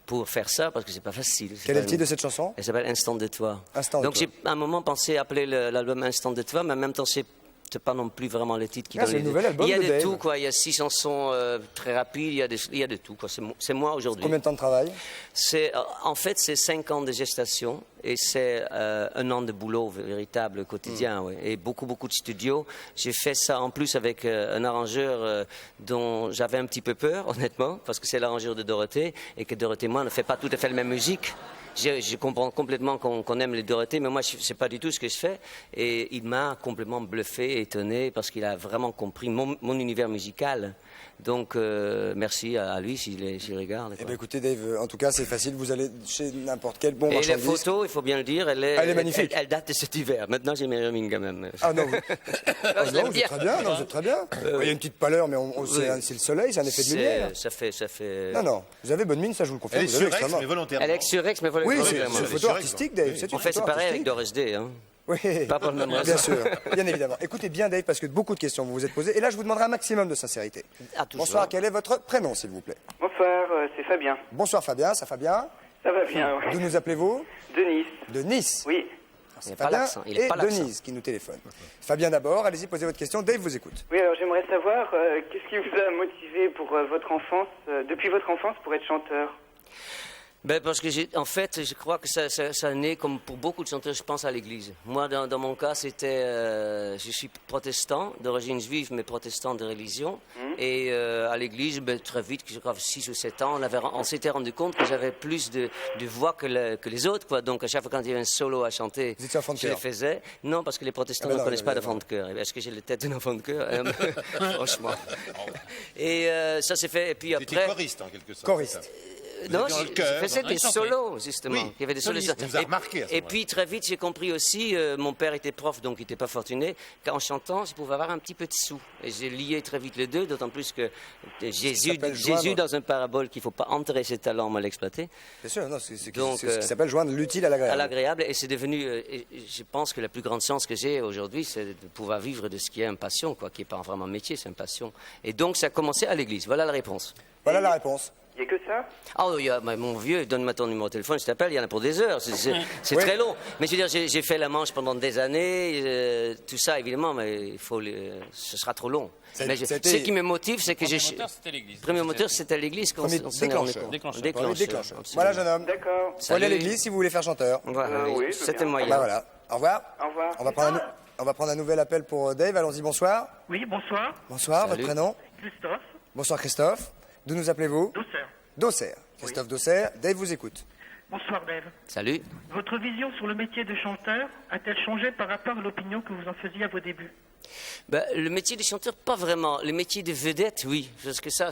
pour faire ça, parce que c'est pas facile. Quel est le titre de cette chanson? Elle s'appelle Instant de toi. Instant de Donc toi. j'ai à un moment pensé appeler l'album Instant de toi, mais en même temps c'est pas non plus vraiment le titre qui Ah, donne c'est le l'idée. nouvel album Il y a de de Dave. tout, quoi. Il y a 6 chansons très rapides, il y a de tout, quoi. C'est moi aujourd'hui. Combien de temps de travail? En fait, c'est 5 ans de gestation et c'est 1 an de boulot véritable, quotidien, ouais. Et beaucoup de studios. J'ai fait ça en plus avec un arrangeur dont j'avais un petit peu peur, honnêtement, parce que c'est l'arrangeur de Dorothée, et que Dorothée et moi ne fait pas tout à fait la même musique. Je comprends complètement qu'on aime les Dorothées, mais moi, c'est pas du tout ce que je fais. Et il m'a complètement bluffé, étonné, parce qu'il a vraiment compris mon univers musical. Donc, merci à lui s'il regarde. Eh bien, écoutez, Dave, en tout cas, c'est facile. Vous allez chez n'importe quel bon Et marchand la de disques. photo, il faut bien le dire, elle est magnifique. Elle date de cet hiver. Maintenant, j'ai mes remines quand même. Ah non, Ah, je l'aime vous êtes très bien. Non, vous êtes très bien. Il y a une petite pâleur, mais c'est le soleil, c'est un effet de lumière. Ça fait. Non, vous avez bonne mine, ça je vous le confirme. Elle est Vous avez surex, extrêmement- mais volontairement. Elle est surex, mais voilà. Oui, voilà, c'est vraiment. une photo artistique, Dave. C'est une En fait, c'est photo pareil avec artistique. Doris Day. Hein. Oui, Pas pour le même bien raison. sûr, bien évidemment. Écoutez bien, Dave, parce que beaucoup de questions vous vous êtes posées. Et là, je vous demanderai un maximum de sincérité. Ah, toujours. Bonsoir, quel est votre prénom, s'il vous plaît? Bonsoir, c'est Fabien. Bonsoir, Fabien, ça va bien? Ça va bien, oui. D'où nous appelez-vous? De Nice. De Nice. Oui. Il n'a pas Fabien l'accent. Il n'a et pas l'accent. Denise qui nous téléphonent. Fabien d'abord, allez-y, posez votre question. Dave vous écoute. Oui, alors j'aimerais savoir qu'est-ce qui vous a motivé pour votre enfance, depuis votre enfance, pour être chanteur? Parce que, en fait, je crois que ça naît, comme pour beaucoup de chanteurs, je pense à l'église. Moi, dans mon cas, c'était... je suis protestant, d'origine juive, mais protestant de religion. Et à l'église, très vite, je crois 6 ou 7 ans, on s'était rendu compte que j'avais plus de voix que les autres, quoi. Donc, à chaque fois quand il y avait un solo à chanter, Vous étiez enfant de je le chœur? faisais. Non, parce que les protestants Ah ben ne non, connaissent pas évidemment. d'enfant de cœur. Est-ce que j'ai la tête d'un enfant de cœur? Franchement. Et ça s'est fait, et puis C'était après... choriste, en quelque sorte. Choriste. Non, dans le je cœur, faisais dans des les chanteurs. solos, justement. Oui, Il y avait des solos. soliste. On vous a remarqué à ce Et moment-là. puis, très vite, j'ai compris aussi, mon père était prof, donc il n'était pas fortuné, qu'en chantant, je pouvais avoir un petit peu de sous. Et j'ai lié très vite les deux, d'autant plus que Jésus, s'appelle joindre. dans un parabole qu'il ne faut pas enterrer ses talents, mal exploiter, Bien sûr, non, c'est Donc, ce qui s'appelle joindre l'utile à à l'agréable. l'agréable. Et c'est devenu, et je pense que la plus grande chance que j'ai aujourd'hui, c'est de pouvoir vivre de ce qui est une passion, quoi, qui n'est pas vraiment un métier, c'est une passion. Et donc, ça a commencé à l'église. Voilà la réponse. Voilà la réponse. Il n'y a que ça? Ah, mon vieux, donne-moi ton numéro de téléphone, je t'appelle, il y en a pour des heures, c'est Oui. très long. Mais je veux dire, j'ai fait la Manche pendant des années, tout ça évidemment, mais ce sera trop long. Mais c'était- ce qui me motive, c'est que j'ai... Le moteur, c'était l'église. Le premier moteur, c'était à l'église. quand Premier on s'en est rendu déclencheur. compte. Déclencheur. Premier déclencheur. absolument. Voilà, jeune homme. D'accord. Faut aller à Salut. l'église si vous voulez faire chanteur. Voilà, oui, je veux c'était bien. moyen. Bah voilà. Au revoir. Au revoir. On va prendre un nouvel appel pour Dave. Allons-y, bonsoir. Oui, bonsoir. Bonsoir, Salut. votre prénom? Christophe, Bonsoir Christophe. D'où nous appelez-vous? Douceur. D'Auxerre. Christophe d'Auxerre. Dave vous écoute. Bonsoir Dave. Salut. Votre vision sur le métier de chanteur a-t-elle changé par rapport à l'opinion que vous en faisiez à vos débuts? Le métier de chanteur, pas vraiment. Le métier de vedette, oui. Parce que ça,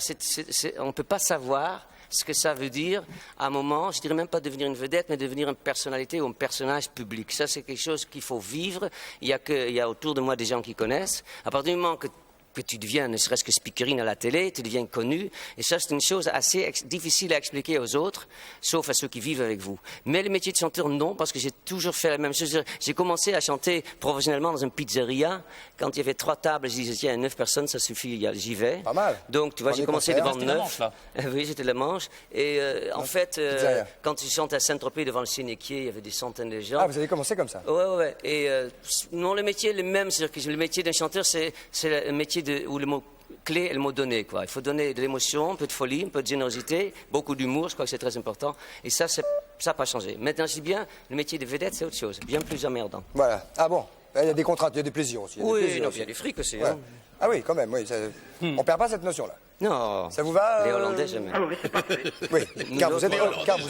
on ne peut pas savoir ce que ça veut dire à un moment. Je dirais même pas devenir une vedette, mais devenir une personnalité ou un personnage public. Ça, c'est quelque chose qu'il faut vivre. Il y a autour de moi des gens qui connaissent. À partir du moment que tu deviens, ne serait-ce que speakerine à la télé, tu deviens connu. Et ça, c'est une chose assez difficile à expliquer aux autres, sauf à ceux qui vivent avec vous. Mais le métier de chanteur, non, parce que j'ai toujours fait la même chose. J'ai commencé à chanter professionnellement dans une pizzeria. Quand il y avait 3 tables, je disais, tiens, 9 personnes, ça suffit, j'y vais. Pas mal. Donc, tu vois, j'ai Premier commencé concert. devant C'était la 9. Manche, là. Oui, j'étais la Manche. Et en fait, pizzeria. quand tu chantes à Saint-Tropez devant le Sénéquier, il y avait des centaines de gens. Ah, vous avez commencé comme ça. Ouais. Et non, le métier est le même. C'est-à-dire que le métier d'un chanteur, c'est le métier où le mot clé est le mot donner, quoi. Il faut donner de l'émotion, un peu de folie, un peu de générosité, beaucoup d'humour, je crois que c'est très important. Et ça n'a pas changé. Maintenant, je dis bien, le métier de vedette, c'est autre chose, bien plus emmerdant. Voilà. Ah bon, il y a des contraintes, il y a des plaisirs aussi. Oui, non, il y a des frics aussi. Ouais. Hein. Ah oui, quand même, oui. On perd pas cette notion-là. Non. Ça vous va Les Hollandais, jamais. Ah oui, c'est parfait. Oui, car vous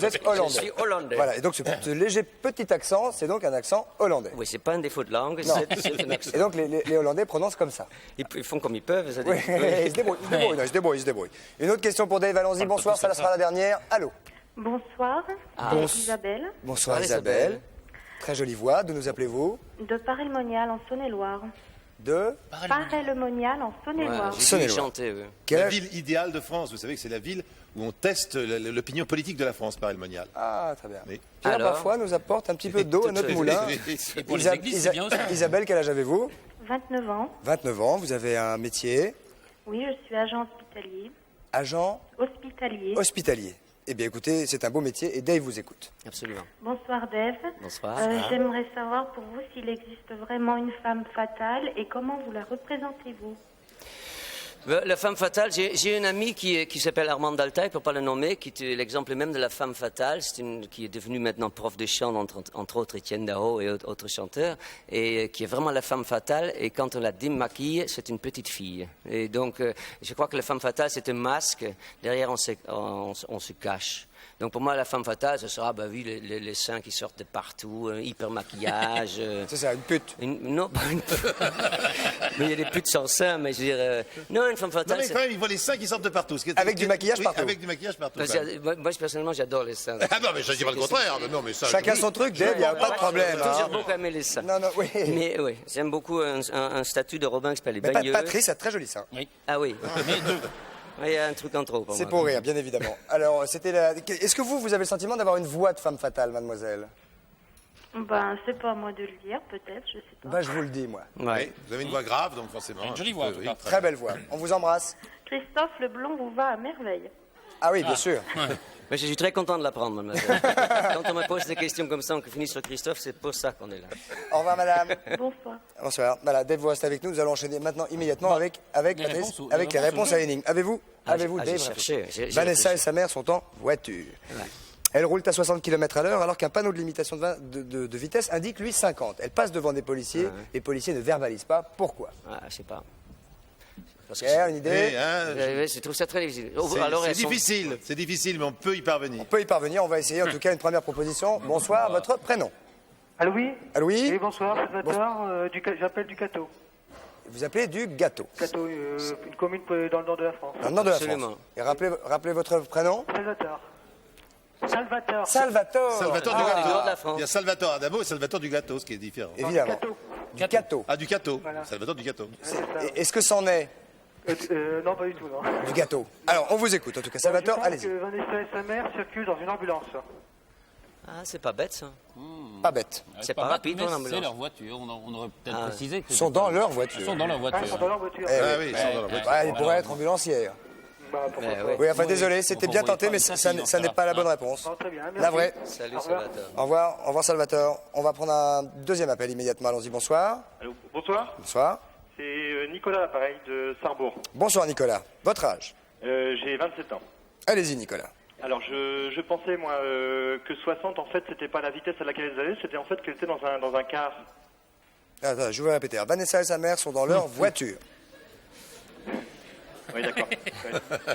êtes hollandais. Je suis hollandais. Voilà, et donc ce léger petit accent, c'est donc un accent hollandais. Oui, c'est pas un défaut de langue, Non. c'est un accent. Et donc les Hollandais prononcent comme ça. Ils font comme ils peuvent, ça Oui, ils se débrouillent. Une autre question pour Dave, allons-y, bonsoir, ça sera la dernière. Allô. Bonsoir, Isabelle, Bonsoir Ah, Isabelle. Très jolie voix, d'où nous appelez-vous? de Paray-le-Monial en Saône-et-Loire. De Paray-le-Monial en Saône-et-loire. J'ai dû Saône-et-Loire. chanter, oui. La ville idéale de France, vous savez que c'est la ville où on teste l'opinion politique de la France par Monial. Ah, très bien. Oui. Pierre, Alors parfois, nous apporte un petit peu d'eau à notre moulin. Et pour les églises, c'est bien aussi. Isabelle, quel âge avez-vous? 29 ans. 29 ans, vous avez un métier, Oui, je suis agent hospitalier. agent Hospitalier. hospitalier. Eh bien, écoutez, c'est un beau métier et Dave vous écoute. Absolument. Bonsoir Dave. Bonsoir. J'aimerais savoir pour vous s'il existe vraiment une femme fatale et comment vous la représentez-vous. La femme fatale, j'ai une amie qui s'appelle Armande Altaï, pour ne pas le nommer, qui est l'exemple même de la femme fatale, qui est devenue maintenant prof de chant, entre autres Étienne Dao et autres chanteurs, et qui est vraiment la femme fatale, et quand on la démaquille, c'est une petite fille. Et donc, je crois que la femme fatale, c'est un masque, derrière on se cache. Donc pour moi, la femme fatale, ce sera, bah oui, les seins qui sortent de partout, hyper maquillage. C'est ça, une pute. Non, pas une pute. Mais il y a des putes sans seins, mais je veux dire... non, une femme Non, fatale... mais quand même, il voit les seins qui sortent de partout. Avec du maquillage partout. Avec du maquillage partout. Moi, quand même. moi, personnellement, j'adore les seins. Ah non, mais je dis pas le contraire. Non, mais ça, Chacun son truc, Dave, il n'y a pas de problème. J'ai hein. toujours beaucoup aimé les seins. Non, non, oui. Mais oui, j'aime beaucoup un statut de Robin qui s'appelle les Mais Bagneux. Patrice a très joli sein. Ah oui. Il y a un truc en trop. C'est pour rire, bien évidemment. Alors, c'était la... Est-ce que vous avez le sentiment d'avoir une voix de femme fatale, mademoiselle? Ben, c'est pas à moi de le dire, peut-être, je sais pas. Bah, je vous le dis, moi. Ouais. vous avez une voix grave, donc forcément. Une jolie voix, en tout cas. Très belle voix. On vous embrasse. Christophe, le blond vous va à merveille. Ah oui, bien sûr. Mais je suis très content de l'apprendre, mademoiselle. Quand on me pose des questions comme ça, on finit sur Christophe, c'est pour ça qu'on est là. Au revoir, madame. Bonsoir. Bonsoir. Voilà, Dave, vous restez avec nous. Nous allons enchaîner maintenant, immédiatement, avec les réponses à l'énigme. Avez-vous, j'ai Dave? cherché. Vanessa et sa mère sont en voiture. Elles roulent à 60 km à l'heure alors qu'un panneau de limitation de vitesse indique, lui, 50. Elles passent devant des policiers. Les policiers ne verbalisent pas. Pourquoi? Ah, je sais pas. Parce que Pierre, une idée? je trouve ça très difficile. C'est difficile, mais on peut y parvenir. On peut y parvenir. On va essayer. En tout cas, une première proposition. Bonsoir, votre prénom? Allô, oui. Allô, oui? Oui, bonsoir, Salvatore, j'appelle du Cateau. Vous appelez du Gâteau. Cateau, une commune dans le nord de la France. Dans le nord de la Absolument. France. Et rappelez votre prénom? Salvatore. Salvatore. Salvatore. Salvatore Ah, du nord de la gâteau. France. Il y a Salvatore Adamo et Salvatore du gâteau, ce qui est différent. Évidemment. Cateau. Du Gâteau. Ah, du gâteau. Voilà. Salvatore du gâteau. Est-ce que c'en est Non, pas du tout, non. du gâteau? Alors, on vous écoute en tout cas. Salvatore, Je pense allez-y. que Vanessa et sa mère circulent dans une ambulance. Ah, c'est pas bête, ça. Pas bête. C'est pas rapide, mais en ambulance. c'est leur voiture. On aurait peut-être Ah. précisé que Ils sont dans leur voiture. Ils sont dans leur Ah, ils sont dans voiture. leur voiture. Eh Ah oui. oui, ils sont dans la voiture. Ouais, ils pourraient être ambulancières. Bah, pourquoi pas. ouais. Oui, enfin Oui, désolé, oui. c'était Faut bien envoyer tenté, pas mais une ça station n'est dans pas la ce bonne cas-là. réponse. Bon, très bien, merci. La vraie. Salut, Au revoir. Salvatore. Au revoir Salvatore. On va prendre un deuxième appel immédiatement. Allons-y, bonsoir. Allô, bonsoir, Bonsoir. c'est Nicolas, l'appareil de Sarrebourg. Bonsoir Nicolas. Votre âge? J'ai 27 ans. Allez-y Nicolas. Alors, je pensais, moi, que 60, en fait, c'était pas la vitesse à laquelle elles allaient, c'était en fait qu'elles étaient dans un car. Attends, je vais répéter. Vanessa et sa mère sont dans leur voiture. Oui, d'accord. Ouais.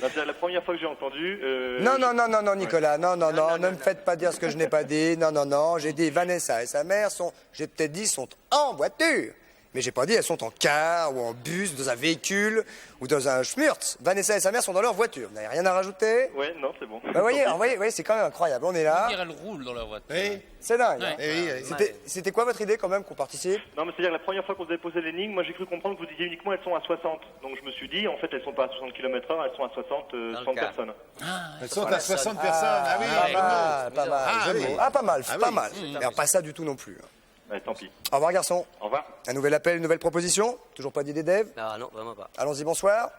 Non, c'est la première fois que j'ai entendu. Non, Nicolas. Non, ne me faites pas dire ce que je n'ai pas dit. Non. J'ai dit Vanessa et sa mère j'ai peut-être dit sont en voiture. Mais j'ai pas dit elles sont en car ou en bus, dans un véhicule ou dans un schmurz. Vanessa et sa mère sont dans leur voiture. Vous n'avez rien à rajouter? Ouais, non, c'est bon. Bah, voyez, c'est quand même incroyable. On est là. Elles roulent dans leur voiture. Oui. C'est dingue. Ouais. hein. Oui. C'était quoi votre idée quand même qu'on participe? Non, mais c'est-à-dire que la première fois qu'on vous avait posé l'énigme, moi j'ai cru comprendre que vous disiez uniquement elles sont à 60. Donc je me suis dit, en fait, elles sont pas à 60 km/h, elles sont à 60 car. personnes. Elles sont à 60 personnes. Ah oui, Pas mal. Ah, jeu de oui. mots. Ah, pas mal, Ah pas oui. mal. Alors, pas ça du tout non plus. Ouais, tant pis. Au revoir garçon. Au revoir. Un nouvel appel, une nouvelle proposition. Toujours pas d'idée Dave? Ah non, vraiment pas. Allons-y, bonsoir.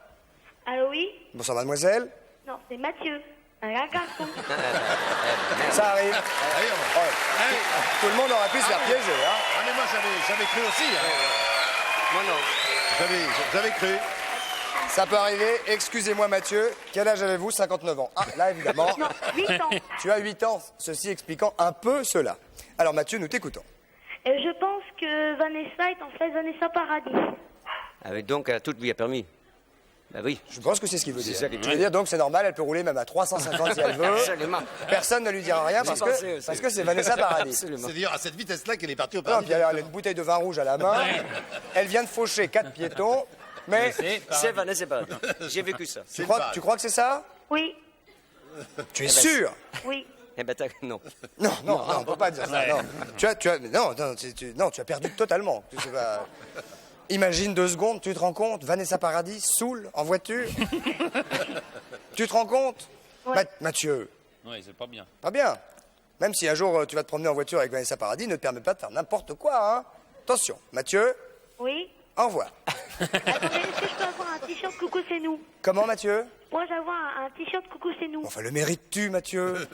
Allô, oui? Bonsoir mademoiselle. Non, c'est Mathieu. Un garçon. Ça arrive. Allez, on va. Ouais. Tout le monde aurait pu se faire piéger. Hein. Ah, mais moi j'avais cru aussi. Hein. Moi non. J'avais cru. Ça peut arriver. Excusez-moi, Mathieu. Quel âge avez-vous? 59 ans. Ah, là, évidemment. Non, 8 ans. Tu as 8 ans. Ceci expliquant un peu cela. Alors, Mathieu, nous t'écoutons. Je pense que Vanessa est en fait Vanessa Paradis. Ah oui, donc, elle a toute vie à permis. Bah oui. Je pense que c'est ce qu'il veut C'est dire. ça qu'il Tu veux dire, donc, c'est normal, elle peut rouler même à 350 si elle veut. Absolument. Personne ne lui dira rien parce que c'est Vanessa Paradis. Absolument. C'est d'ailleurs à cette vitesse-là qu'elle est partie au Non, paradis. puis elle a une bouteille de vin rouge à la main. Elle vient de faucher 4 piétons. Mais C'est Vanessa Paradis. J'ai vécu ça. tu crois que c'est ça? Oui, Tu es sûr? oui. Eh ben, non. Non, on peut pas dire ça. Non. Tu as perdu totalement. Tu sais pas. Imagine 2 secondes, tu te rends compte, Vanessa Paradis, saoule, en voiture. Tu te rends compte? Ouais. Mathieu, Oui, c'est pas bien. pas bien. Même si un jour tu vas te promener en voiture avec Vanessa Paradis, ne te permet pas de faire n'importe quoi, hein. Attention, Mathieu, Oui. au revoir. Attendez, est-ce que je peux avoir un t-shirt Coucou c'est nous? Comment, Mathieu? Moi, j'avoir un t-shirt Coucou c'est nous. Enfin, le mérites-tu, Mathieu?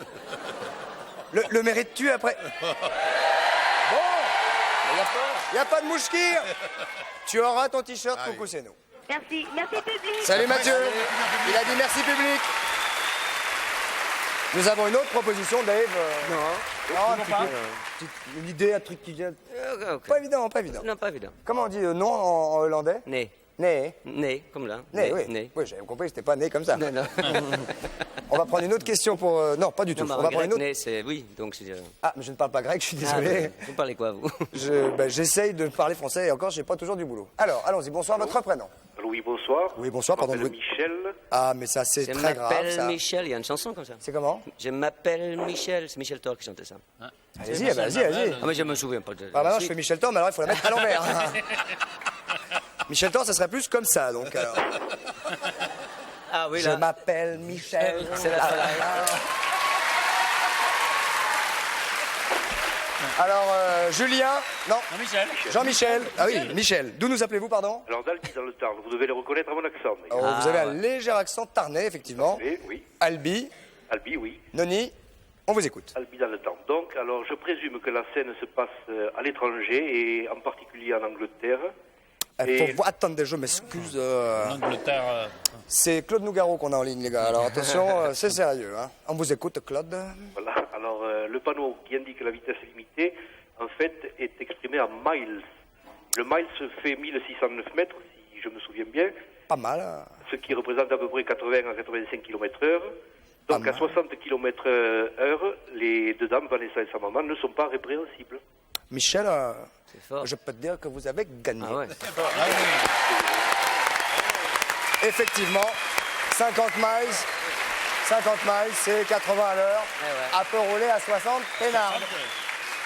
Le mérites-tu après? Bon, il n'y a pas de mouche-kir. Tu auras ton t-shirt, coucou, c'est nous. Merci, merci public. Salut Mathieu. Il a dit merci public. Nous avons une autre proposition, Dave. Une idée, un truc qui vient. Ok. Pas évident, pas évident. Non, pas évident. Comment on dit non en hollandais? Né. Né. Né, comme là. Né, oui. Né. Oui, j'avais compris que c'était pas né comme ça. Non, non. On va prendre une autre question pour. Non, pas du tout. Non, On va prendre une autre. né, c'est... Oui, donc c'est... Ah, mais je ne parle pas grec, je suis désolé. Vous parlez quoi, vous? J'essaye de parler français et encore, j'ai pas toujours du boulot. Alors, allons-y. Bonsoir, votre prénom. Oui, bonsoir. Oui, bonsoir, pardon. Je m'appelle Michel. Ah, mais ça, c'est Je très grave, m'appelle ça. Michel, il y a une chanson comme ça. C'est comment? Je m'appelle Michel, c'est Michel Thor qui chantait ça. Allez-y, allez-y. Ah, mais je me souviens pas de... Ah, maintenant, je fais Michel Thor, mais alors il faut la mettre à l'envers. Michel Thor, ça serait plus comme ça, donc. Alors. Ah oui, Je là. m'appelle Michel. C'est la Alors, Julien, non, Michel. Jean-Michel. Ah oui, Michel. D'où nous appelez-vous, pardon? Alors, d'Albi dans le Tarn, vous devez le reconnaître à mon accent. Oh, vous avez un léger accent tarnais, effectivement. Oui. Albi, Albi, oui. Noni, on vous écoute. Albi dans le Tarn. Donc, alors, je présume que la scène se passe à l'étranger et en particulier en Angleterre. Attendez, je m'excuse. En Angleterre. C'est Claude Nougaro qu'on a en ligne, les gars. Alors attention, c'est sérieux. Hein. On vous écoute, Claude. Voilà. Alors, le panneau qui indique la vitesse limitée, en fait, est exprimé en miles. Le mile se fait 1609 mètres, si je me souviens bien. Pas mal. Hein. Ce qui représente à peu près 80 à 85 km/h. Donc, à 60 km/h, les deux dames, Vanessa et sa maman, ne sont pas répréhensibles. Michel, je peux te dire que vous avez gagné. Ah ouais. Effectivement, 50 miles, c'est 80 à l'heure. À peu rouler à 60, peinard.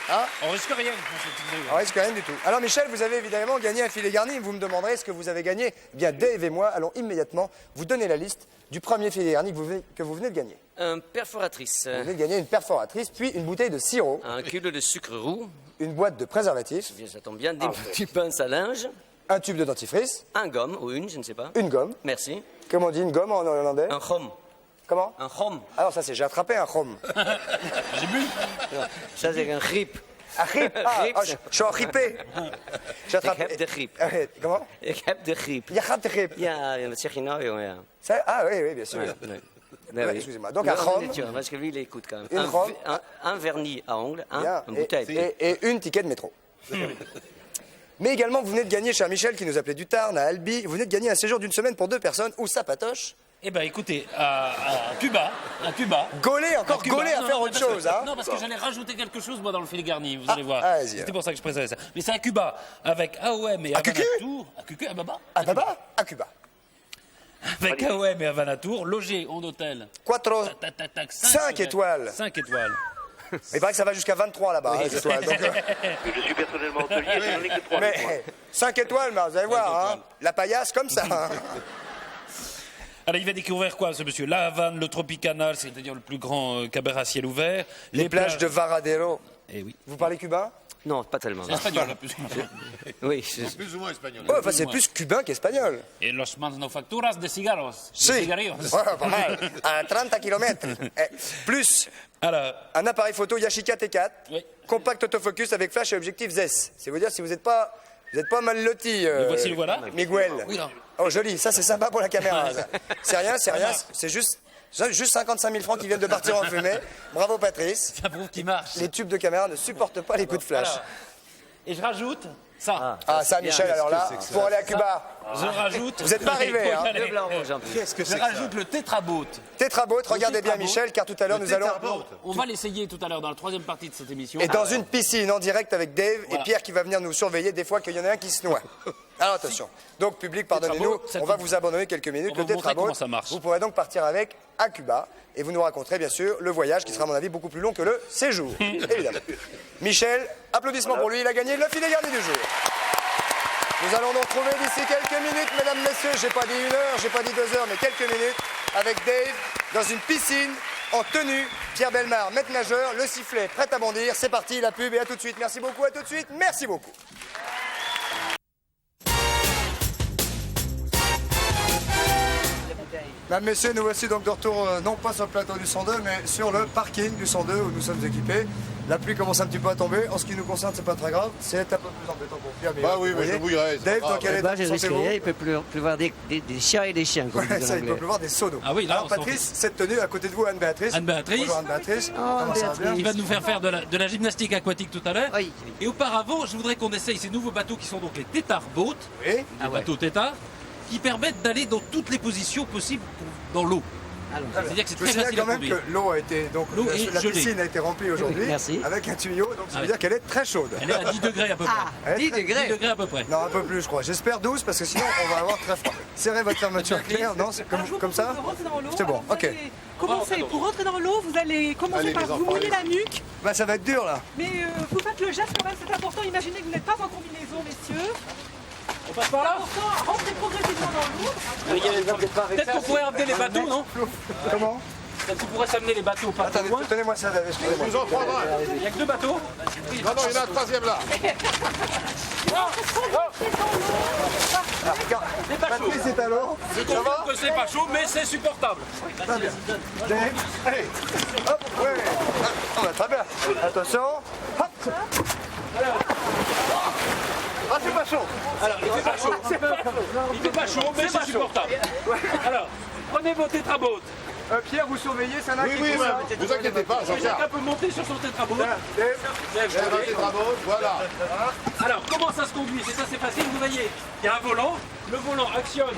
Hein? On risque rien. Dans cette idée. On risque rien du tout. Alors Michel, vous avez évidemment gagné un filet garni. Vous me demanderez ce que vous avez gagné. Eh bien, Dave et moi allons immédiatement vous donner la liste du premier filet garni que vous venez de gagner. Un perforatrice. Vous venez de gagner une perforatrice, puis une bouteille de sirop. Un kilo de sucre roux. Une boîte de préservatifs. Bien, ça tombe bien. Des petits pinces à linge. Un tube de dentifrice. Un gomme, ou une, je ne sais pas. Une gomme. Merci. Comment on dit une gomme en hollandais? Un chom. Comment? Un chom. Alors ça c'est, j'ai attrapé un chom. J'ai bu. Ça, c'est un grip. Un grip? Je suis en grippé. J'ai attrapé. Ik heb de griep. Comment? Ik heb de griep. Je hebt de griep. Ja, wat zeg je nou, jongen? Ja. Ah oui, bien sûr. Oui. Excusez-moi. Donc un chom. Parce que lui, il écoute quand même. Une chom. Un vernis à ongles, une et, bouteille. Et une ticket de métro. Mais également, vous venez de gagner, cher Michel, qui nous appelait du Tarn, à Albi, vous venez de gagner un séjour d'une semaine pour 2 personnes. Où ça, Patoche? Eh ben, écoutez, à Cuba. Gaulé, encore Cuba. gaulé à faire autre chose, hein? Non, parce que j'allais rajouter quelque chose, moi, dans le filet garni, vous allez voir. C'était pour ça que je présentais ça. Mais c'est à Cuba, avec AOM et Havana Tour. À Baba. À Cuba. Avec AOM et Havana Tour, logé en hôtel. 5 étoiles. 5 étoiles. Il paraît que ça va jusqu'à 23 là-bas, les étoiles. Donc, Je suis personnellement hôtelier, je n'en ai que 3. mais 5 étoiles, mais vous allez voir, hein, la paillasse comme ça. Hein. Alors, il va découvrir quoi, ce monsieur? La Havane, le Tropicana, c'est-à-dire le plus grand cabaret à ciel ouvert. Les plages de Varadero. Eh oui. Vous parlez cubain? Non, pas tellement. C'est espagnol, plus ou moins. Oui, Plus ou moins espagnol. Ouais, enfin, c'est plus cubain qu'espagnol. Et los manufacturas de cigarros. Si. De cigarrillos. Ouais, pas mal. À 30 km. Plus Alors, un appareil photo Yashica T4, oui. compact autofocus avec flash et objectif ZES. C'est vous dire si vous n'êtes pas mal loti, voici le voilà. Miguel. Oui, non. Oh, joli, ça c'est sympa pour la caméra. Ça. C'est rien, c'est juste 55 000 francs qui viennent de partir en fumée. Bravo Patrice. Ça prouve qu'il marche. Les tubes de caméra ne supportent pas les coups de flash. Voilà. Et je rajoute ça. Ah, ça, Michel, alors là, pour aller à Cuba. Je rajoute. Vous n'êtes pas arrivé, hein. Qu'est-ce que c'est Je rajoute le tétraboat. Tétraboat, regardez bien Michel, car tout à l'heure nous allons... On va l'essayer tout à l'heure dans la troisième partie de cette émission. Et dans une piscine en direct avec Dave et Pierre qui va venir nous surveiller des fois qu'il y en a un qui se noie. Alors attention. Donc public, pardonnez-nous, on va vous abandonner quelques minutes. On va Le vous montrer tétraboat, comment ça marche. vous pourrez donc partir avec à Cuba et vous nous raconterez bien sûr le voyage qui sera à mon avis beaucoup plus long que le séjour. Évidemment. Michel, applaudissements pour lui, il a gagné le filet garni du jour. Nous allons nous retrouver d'ici quelques minutes, mesdames, messieurs. J'ai pas dit 1 heure, j'ai pas dit 2 heures, mais quelques minutes avec Dave dans une piscine en tenue. Pierre Bellemare, maître nageur, le sifflet prêt à bondir. C'est parti, la pub et à tout de suite. Merci beaucoup, à tout de suite. Merci beaucoup. Mesdames, messieurs, nous voici donc de retour, non pas sur le plateau du 102, mais sur le parking du 102 où nous sommes équipés. La pluie commence un petit peu à tomber. En ce qui nous concerne, c'est pas très grave. C'est un peu plus embêtant pour Pierre. Bah oui, mais je mouillerai. Dave, dans quel état je risque rien, il peut pleuvoir des chats et des chiens, comme ça, il peut pleuvoir des seaux d'eau. Ah oui, là, alors, Patrice, cette tenue, à côté de vous, Anne-Béatrice. Anne-Béatrice. Bonjour Anne-Béatrice. Il va nous faire de la gymnastique aquatique tout à l'heure. Oui. Et auparavant, je voudrais qu'on essaye ces nouveaux bateaux qui sont donc les Tétard Boat, les bateaux Tétard, qui permettent d'aller dans toutes les positions possibles dans l'eau. C'est-à-dire que c'est très facile à quand même que l'eau a été, donc la piscine a été remplie aujourd'hui avec un tuyau, donc ça veut dire qu'elle est très chaude. Elle est à 10 degrés à peu près. 10 degrés. 10 degrés à peu près. Non, un peu plus je crois. J'espère 12 parce que sinon on va avoir très froid. Serrez votre fermeture claire, non, c'est comme ça. C'est bon, ok. Commencez, pour rentrer dans l'eau, vous allez commencer par vous mouiller la nuque. Bah ça va être dur là. Mais vous faites le geste quand même, c'est important. Imaginez que vous n'êtes pas en combinaison, messieurs. On passe par là. Rentrez progressivement dans l'eau. Peut-être qu'on pourrait amener les bateaux, non? Comment? Peut-être qu'on pourrait s'amener les bateaux pas trop loin. Tenez-moi ça, excusez-moi. Je vous en prendrai. Il n'y a que 2 bateaux. Non, il y en a un troisième là. Patrice est à l'eau. Je comprends que c'est pas chaud, mais c'est supportable. Très bien. Allez. Hop, ouais. Ah, bah, très bien. Attention. Hop. Ah, c'est pas chaud. Alors, il fait pas chaud. Il fait pas chaud, mais c'est supportable. Alors, prenez vos tétraboats. Pierre, vous surveillez, ça n'a Oui, oui, vous inquiétez pas, Chacun peut monter sur son tétraboat. Voilà. Alors, comment ça se conduit? C'est assez facile, vous voyez. Il y a un volant. Le volant actionne.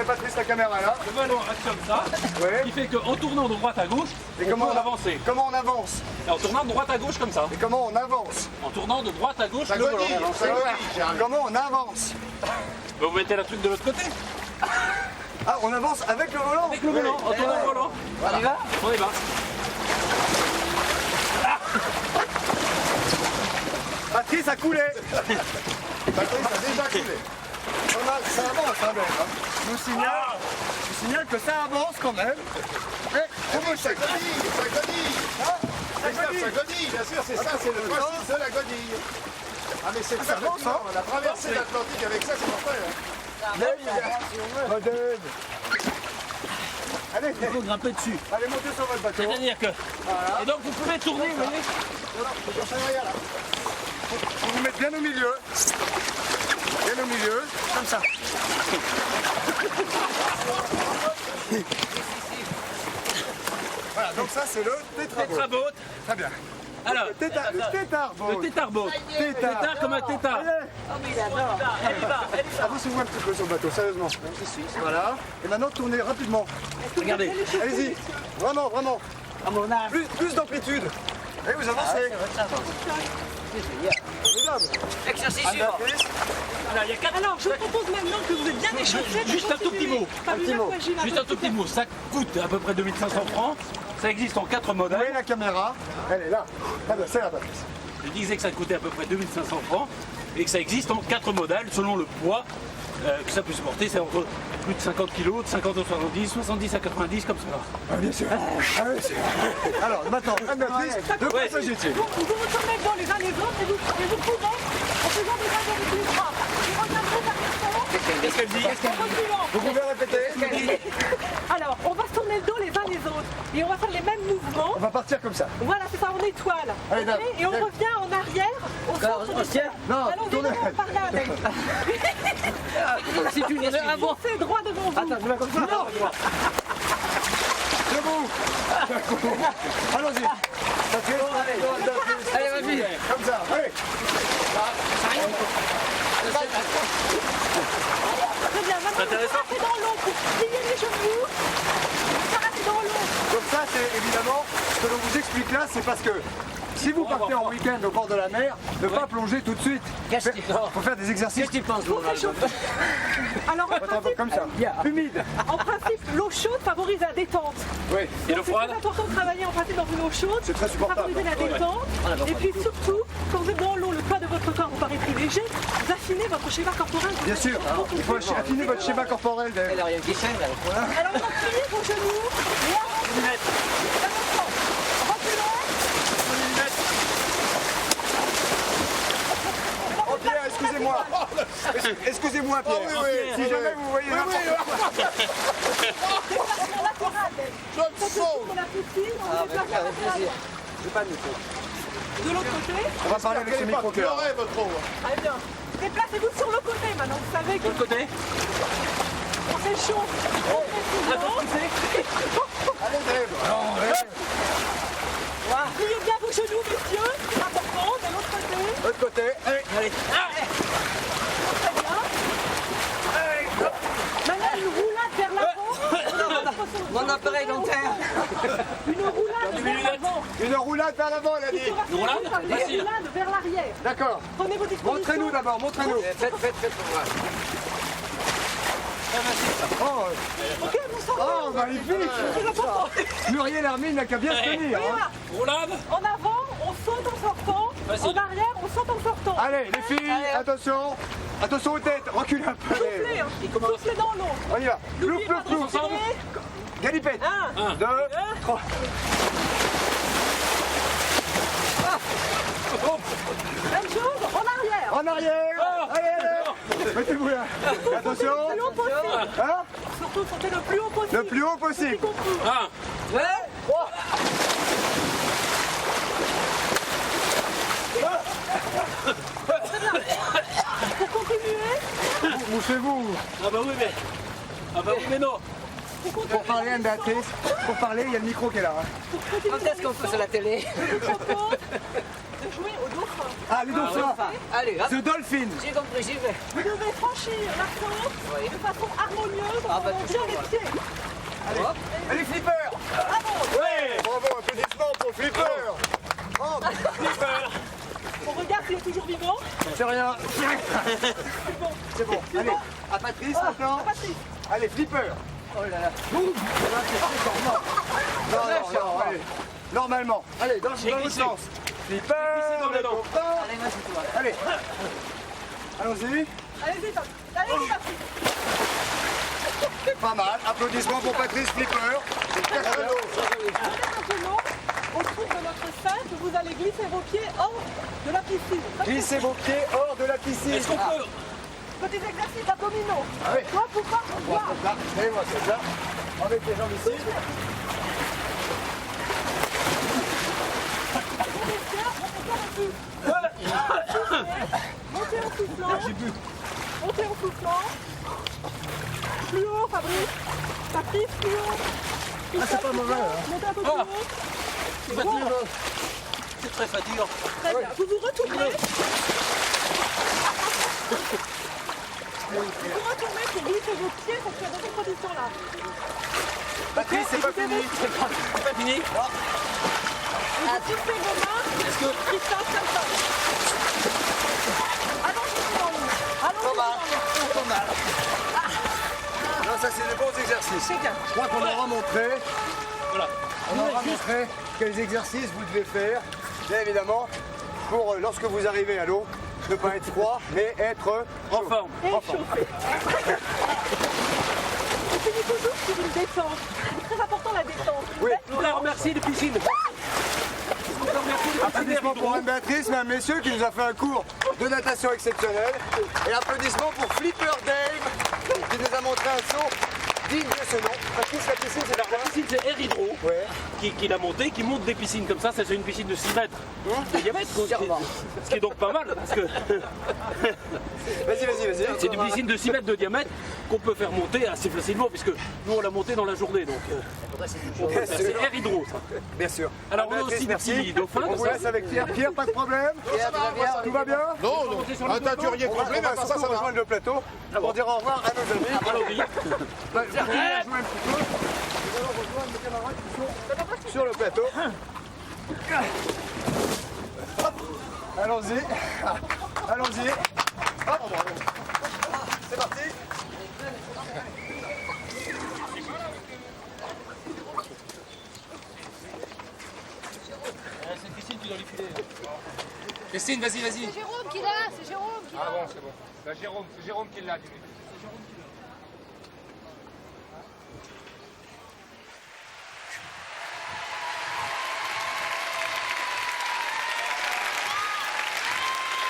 Patrice, la caméra là. Le volant actionne ça. Ouais. Qui fait qu'en tournant de droite à gauche, on peut avancer. Comment on avance? En tournant de droite à gauche comme ça. Et comment on avance? En tournant de droite à gauche le volant. Comment on avance? Vous mettez la truc de l'autre côté. Ah, on avance avec le volant? Avec le volant, en tournant le volant. Voilà. On y va? On y va. Patrice a coulé. Patrice a déjà coulé. Ça avance quand même. Je vous signale que ça avance quand même. Ça godille. Ça godille, bien sûr, c'est ça, c'est le principe de la godille. Ah mais c'est ça avance, hein. On a traversé l'Atlantique avec ça, c'est parfait. Allez, il faut grimper dessus. Allez, montez sur votre bateau. C'est-à-dire que... Voilà. Et donc vous pouvez tourner, vous voyez. Vous vous mettez bien au milieu. Bien au milieu, comme ça. Voilà, donc ça c'est le tétraboat. Très bien. Alors, le tétarboat. Le tétarboat. Tétard comme un tétard. Avancez-vous un petit peu sur le bateau, sérieusement. Voilà. Et maintenant, tournez rapidement. Regardez. Allez-y. Vraiment, vraiment. À mon âge. Plus d'amplitude. Et vous avancez. Exercice suivant. Alors, je vous propose maintenant que vous êtes bien échauffés. Juste un tout petit mot. Juste un tout petit mot. Ça coûte à peu près 2500 francs. Ça existe en 4 modèles. Vous voyez la caméra? Elle est là. C'est la Patrice. Je disais que ça coûtait à peu près 2500 francs et que ça existe en 4 modèles selon le poids que ça peut supporter. C'est entre plus de 50 kg, de 50 à 70, 70 à 90, comme ça. Ah, bien sûr. Ah, bien sûr. Alors, maintenant, Anne-Béatrice, de quoi s'agit-il? Vous vous tournez devant les uns les autres et vous courez en faisant des mains avec les bras. Et regardez par Qu'est-ce qu'elle dit? Vous pouvez répéter? Alors, on va se tourner le dos les uns les autres et on va faire les mêmes mouvements. On va partir comme ça. Voilà, c'est ça, en étoile. Allez, Okay, et on revient en arrière au centre du ciel. Non, allons-y, tournez. par là. C'est une excuse. Avancez droit devant vous. Attends, je vais comme ça. Non. Debout. Allons-y. Ça fait. Allez, vas-y. Comme ça. Allez. Très bien, maintenant vous s'arrêtez dans l'eau pour plier les genoux. Vous s'arrêtez dans l'eau. Donc ça, c'est évidemment ce que l'on vous explique là, c'est parce que si vous partez en week-end au bord de la mer, ne pas plonger tout de suite. Il faut faire des exercices. Qu'est-ce que tu penses, Laura? Alors en principe, comme ça, humide. En principe, l'eau chaude favorise la détente. Oui. Et l'eau C'est froide? très important de travailler en principe dans une eau chaude. C'est très supportable. Favoriser la détente. Et puis surtout, quand vous êtes dans l'eau, le poids de votre corps vous paraît plus léger, vous affinez votre schéma corporel. Bien sûr. Il faut affiner votre schéma corporel. Dave. Elle a rien qui chaîne, là. Alors maintenant, pliez vos genoux. Et avancez. Attention. Reculez. Oh Pierre, excusez-moi. Excusez-moi Pierre. Si jamais vous voyez n'importe quoi. Déplacement latéral. Je me fous. On a poussé, on déplace latéral. J'ai pas de micro. De l'autre côté. On va parler avec ce micro cœur. Très bien. Déplacez-vous sur le côté maintenant. Vous savez que. De l'autre côté? Quand c'est chaud, on fait souvent. Allez Dave. Pliez bien vos genoux, messieurs. C'est important. De l'autre côté. L'autre côté. Allez. Très bien. Maintenant, une roulade vers l'avant. Mon appareil dentaire. Une roulade vers l'avant. Une roulade vers l'avant, elle a dit. Une roulade? Une Facile. roulade vers l'arrière. D'accord. Prenez vos dispositions. Montrez-nous d'abord, montrez-nous. Faites pour moi. Ok, vous sortez. Oh, magnifique. Muriel Hermine n'a qu'à bien se tenir. Hein. Roulade? En avant, on saute en sortant. Facile. En arrière, on saute en sortant. Allez, les filles, attention. Attention aux têtes, reculez un peu. Soufflez, hein. Soufflez dans l'eau. On y va. Plouf, N'oubliez plouf, pas de plouf. respirer. Galipette. 1, 2, 3. Même chose, en arrière. En arrière. Allez, allez. Mettez-vous là. Attention. Le plus haut possible. Hein? Surtout, sortez le plus haut possible. Le plus haut possible. Un. 3. Pour continuer, Mouchez-vous. Ah bah oui, mais... Ah bah oui, mais non. Pour parler, Anne-Béatrice, pour parler, il y a le micro qui est là. Hein. Quand est-ce qu'on peut sur la télé? je vous propose de jouer au dauphin. Ah, les dauphins. Allez, hop. The Dolphin. J'ai compris, j'y vais. Vous devez franchir la côte de façon harmonieuse en bah, bien les pieds. Allez, allez, Flipper. Bravo. Ouais, bravo, applaudissements pour Flipper. Oh, Flipper. On regarde s'il est toujours vivant. C'est rien. C'est bon. C'est bon. Allez, à Patrice maintenant. Patrice. Allez, Flipper. Oh là là. Non, allez. Normalement. Allez, dans le sens. Flipper. dans le dos. Allez, vas-y, toi. Allez. Allons-y. Allez-y, allez, Patrice. Pas mal. Applaudissements pour Patrice Flipper. Maintenant, autour de notre cintre, vous allez glisser vos pieds hors de la piscine. Glissez vos pieds hors de la piscine. Est-ce qu'on peut... Petits exercices abdominaux. Ah oui. Toi, pouvoir, Moi, c'est ça. Et moi, c'est ça. Avec les jambes ici. Montez en soufflant. Montez en soufflant. Plus haut, Fabrice. Patrice, plus haut. Ah, c'est pas mauvais. Hein. Montez un peu plus haut. C'est très fatigant. Très bien. Vous vous retournez. Vous retournez pour glisser vos pieds pour faire dans cette position-là. Patrice, c'est pas fini. C'est pas fini. Et vous fixez vos mains. Est-ce que... Christophe, comme ça. Allongez-vous dans l'eau. Allongez-vous dans l'eau. Pas mal. Non, ça, c'est des bons exercices. C'est bien. Je crois qu'on aura montré. Voilà. On aura montré quels exercices vous devez faire, bien évidemment, pour lorsque vous arrivez à l'eau, ne pas être froid, mais être En forme. Et chauffé. On finit toujours sur une détente. C'est très important la détente. Oui. Je voudrais remercier les piscines. Applaudissements pour Anne-Béatrice, mesdames, messieurs, qui nous a fait un cours de natation exceptionnel. Et applaudissements pour Flipper Dave, qui nous a montré un saut digne de ce nom. Patrice, la piscine, c'est La piscine, c'est Air Hydro Ouais. qui l'a monté, qui monte des piscines comme ça. C'est une piscine de 6 mètres de diamètre. Ce qui est donc pas mal parce que. Vas-y. C'est une piscine de 6 mètres de diamètre qu'on peut faire monter assez facilement puisque nous on l'a monté dans la journée. Donc c'est Air Hydro ça. Bien sûr. Alors on a aussi des petits dauphins. On vous laisse avec Pierre. Pierre, pas de problème. Tout va bien? Non, un teinturier complet, mais ça va rejoindre le plateau pour dire au revoir à nos amis. Allons-y. Jouer un petit peu. Nous allons rejoindre nos camarades qui sont sur le plateau. Hop. Allons-y. Hop. C'est parti. Cette piscine, tu dois lui filer. Christine, vas-y. C'est Jérôme qui l'a, c'est Jérôme qui l'a. Ah bon, c'est bon. C'est Jérôme qui l'a.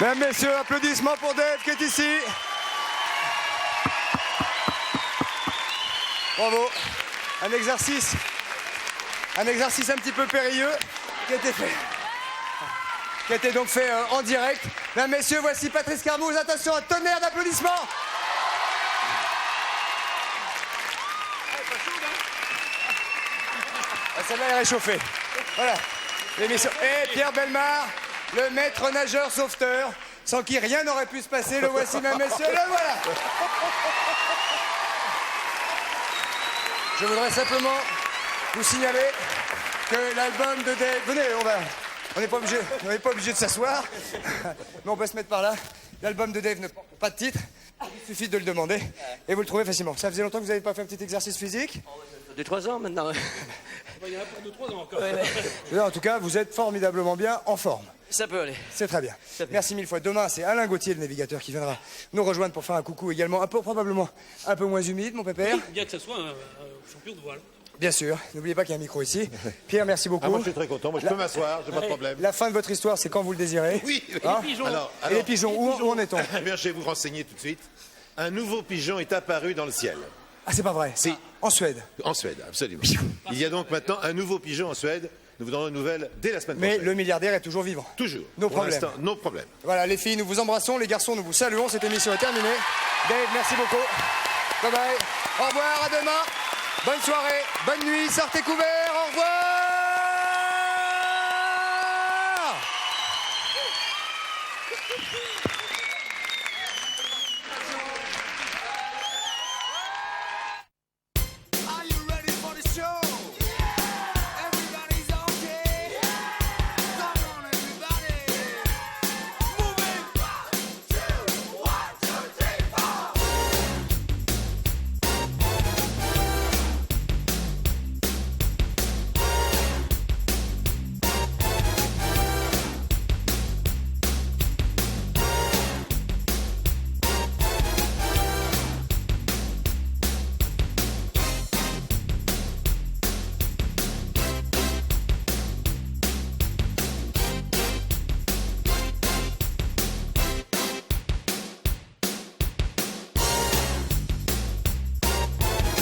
Mesdames, messieurs, applaudissements pour Dave qui est ici. Bravo. Un exercice un petit peu périlleux qui a été fait. Qui a été donc fait en direct. Mesdames, messieurs, voici Patrice Carmouze. Attention, un tonnerre d'applaudissements. Ah, celle-là est réchauffée. Voilà. L'émission. Et Pierre Bellemare, le maître nageur sauveteur, sans qui rien n'aurait pu se passer. Le voici, mesdames, messieurs, le voilà. Je voudrais simplement vous signaler que l'album de Dave... Venez, on n'est pas obligé de s'asseoir, mais on peut se mettre par là. L'album de Dave ne porte pas de titre, il suffit de le demander, et vous le trouvez facilement. Ça faisait longtemps que vous n'avez pas fait un petit exercice physique? 2-3 ans maintenant. Il y en a pour 2-3 ans encore. En tout cas, vous êtes formidablement bien en forme. Ça peut aller. C'est très bien. Merci mille fois. Demain, c'est Alain Gauthier, le navigateur, qui viendra nous rejoindre pour faire un coucou également, probablement un peu moins humide, mon pépère. Bien que ce soit un champion de voile. Bien sûr. N'oubliez pas qu'il y a un micro ici. Pierre, merci beaucoup. Moi, je suis très content. Moi, je peux m'asseoir, j'ai pas de problème. La fin de votre histoire, c'est quand vous le désirez. Oui. Hein? Les pigeons. Et les pigeons, où en est-on? Eh bien, je vais vous renseigner tout de suite. Un nouveau pigeon est apparu dans le ciel. Ah, c'est pas vrai? Si. En Suède? En Suède, absolument. Il y a donc maintenant un nouveau pigeon en Suède. Nous vous donnons une nouvelle dès la semaine Mais prochaine. le milliardaire est toujours vivant. Toujours. Nos Pour problèmes. l'instant, nos problèmes. Voilà, les filles, nous vous embrassons. Les garçons, nous vous saluons. Cette émission est terminée. Dave, merci beaucoup. Bye bye. Au revoir, à demain. Bonne soirée, bonne nuit, sortez couverts. Au revoir.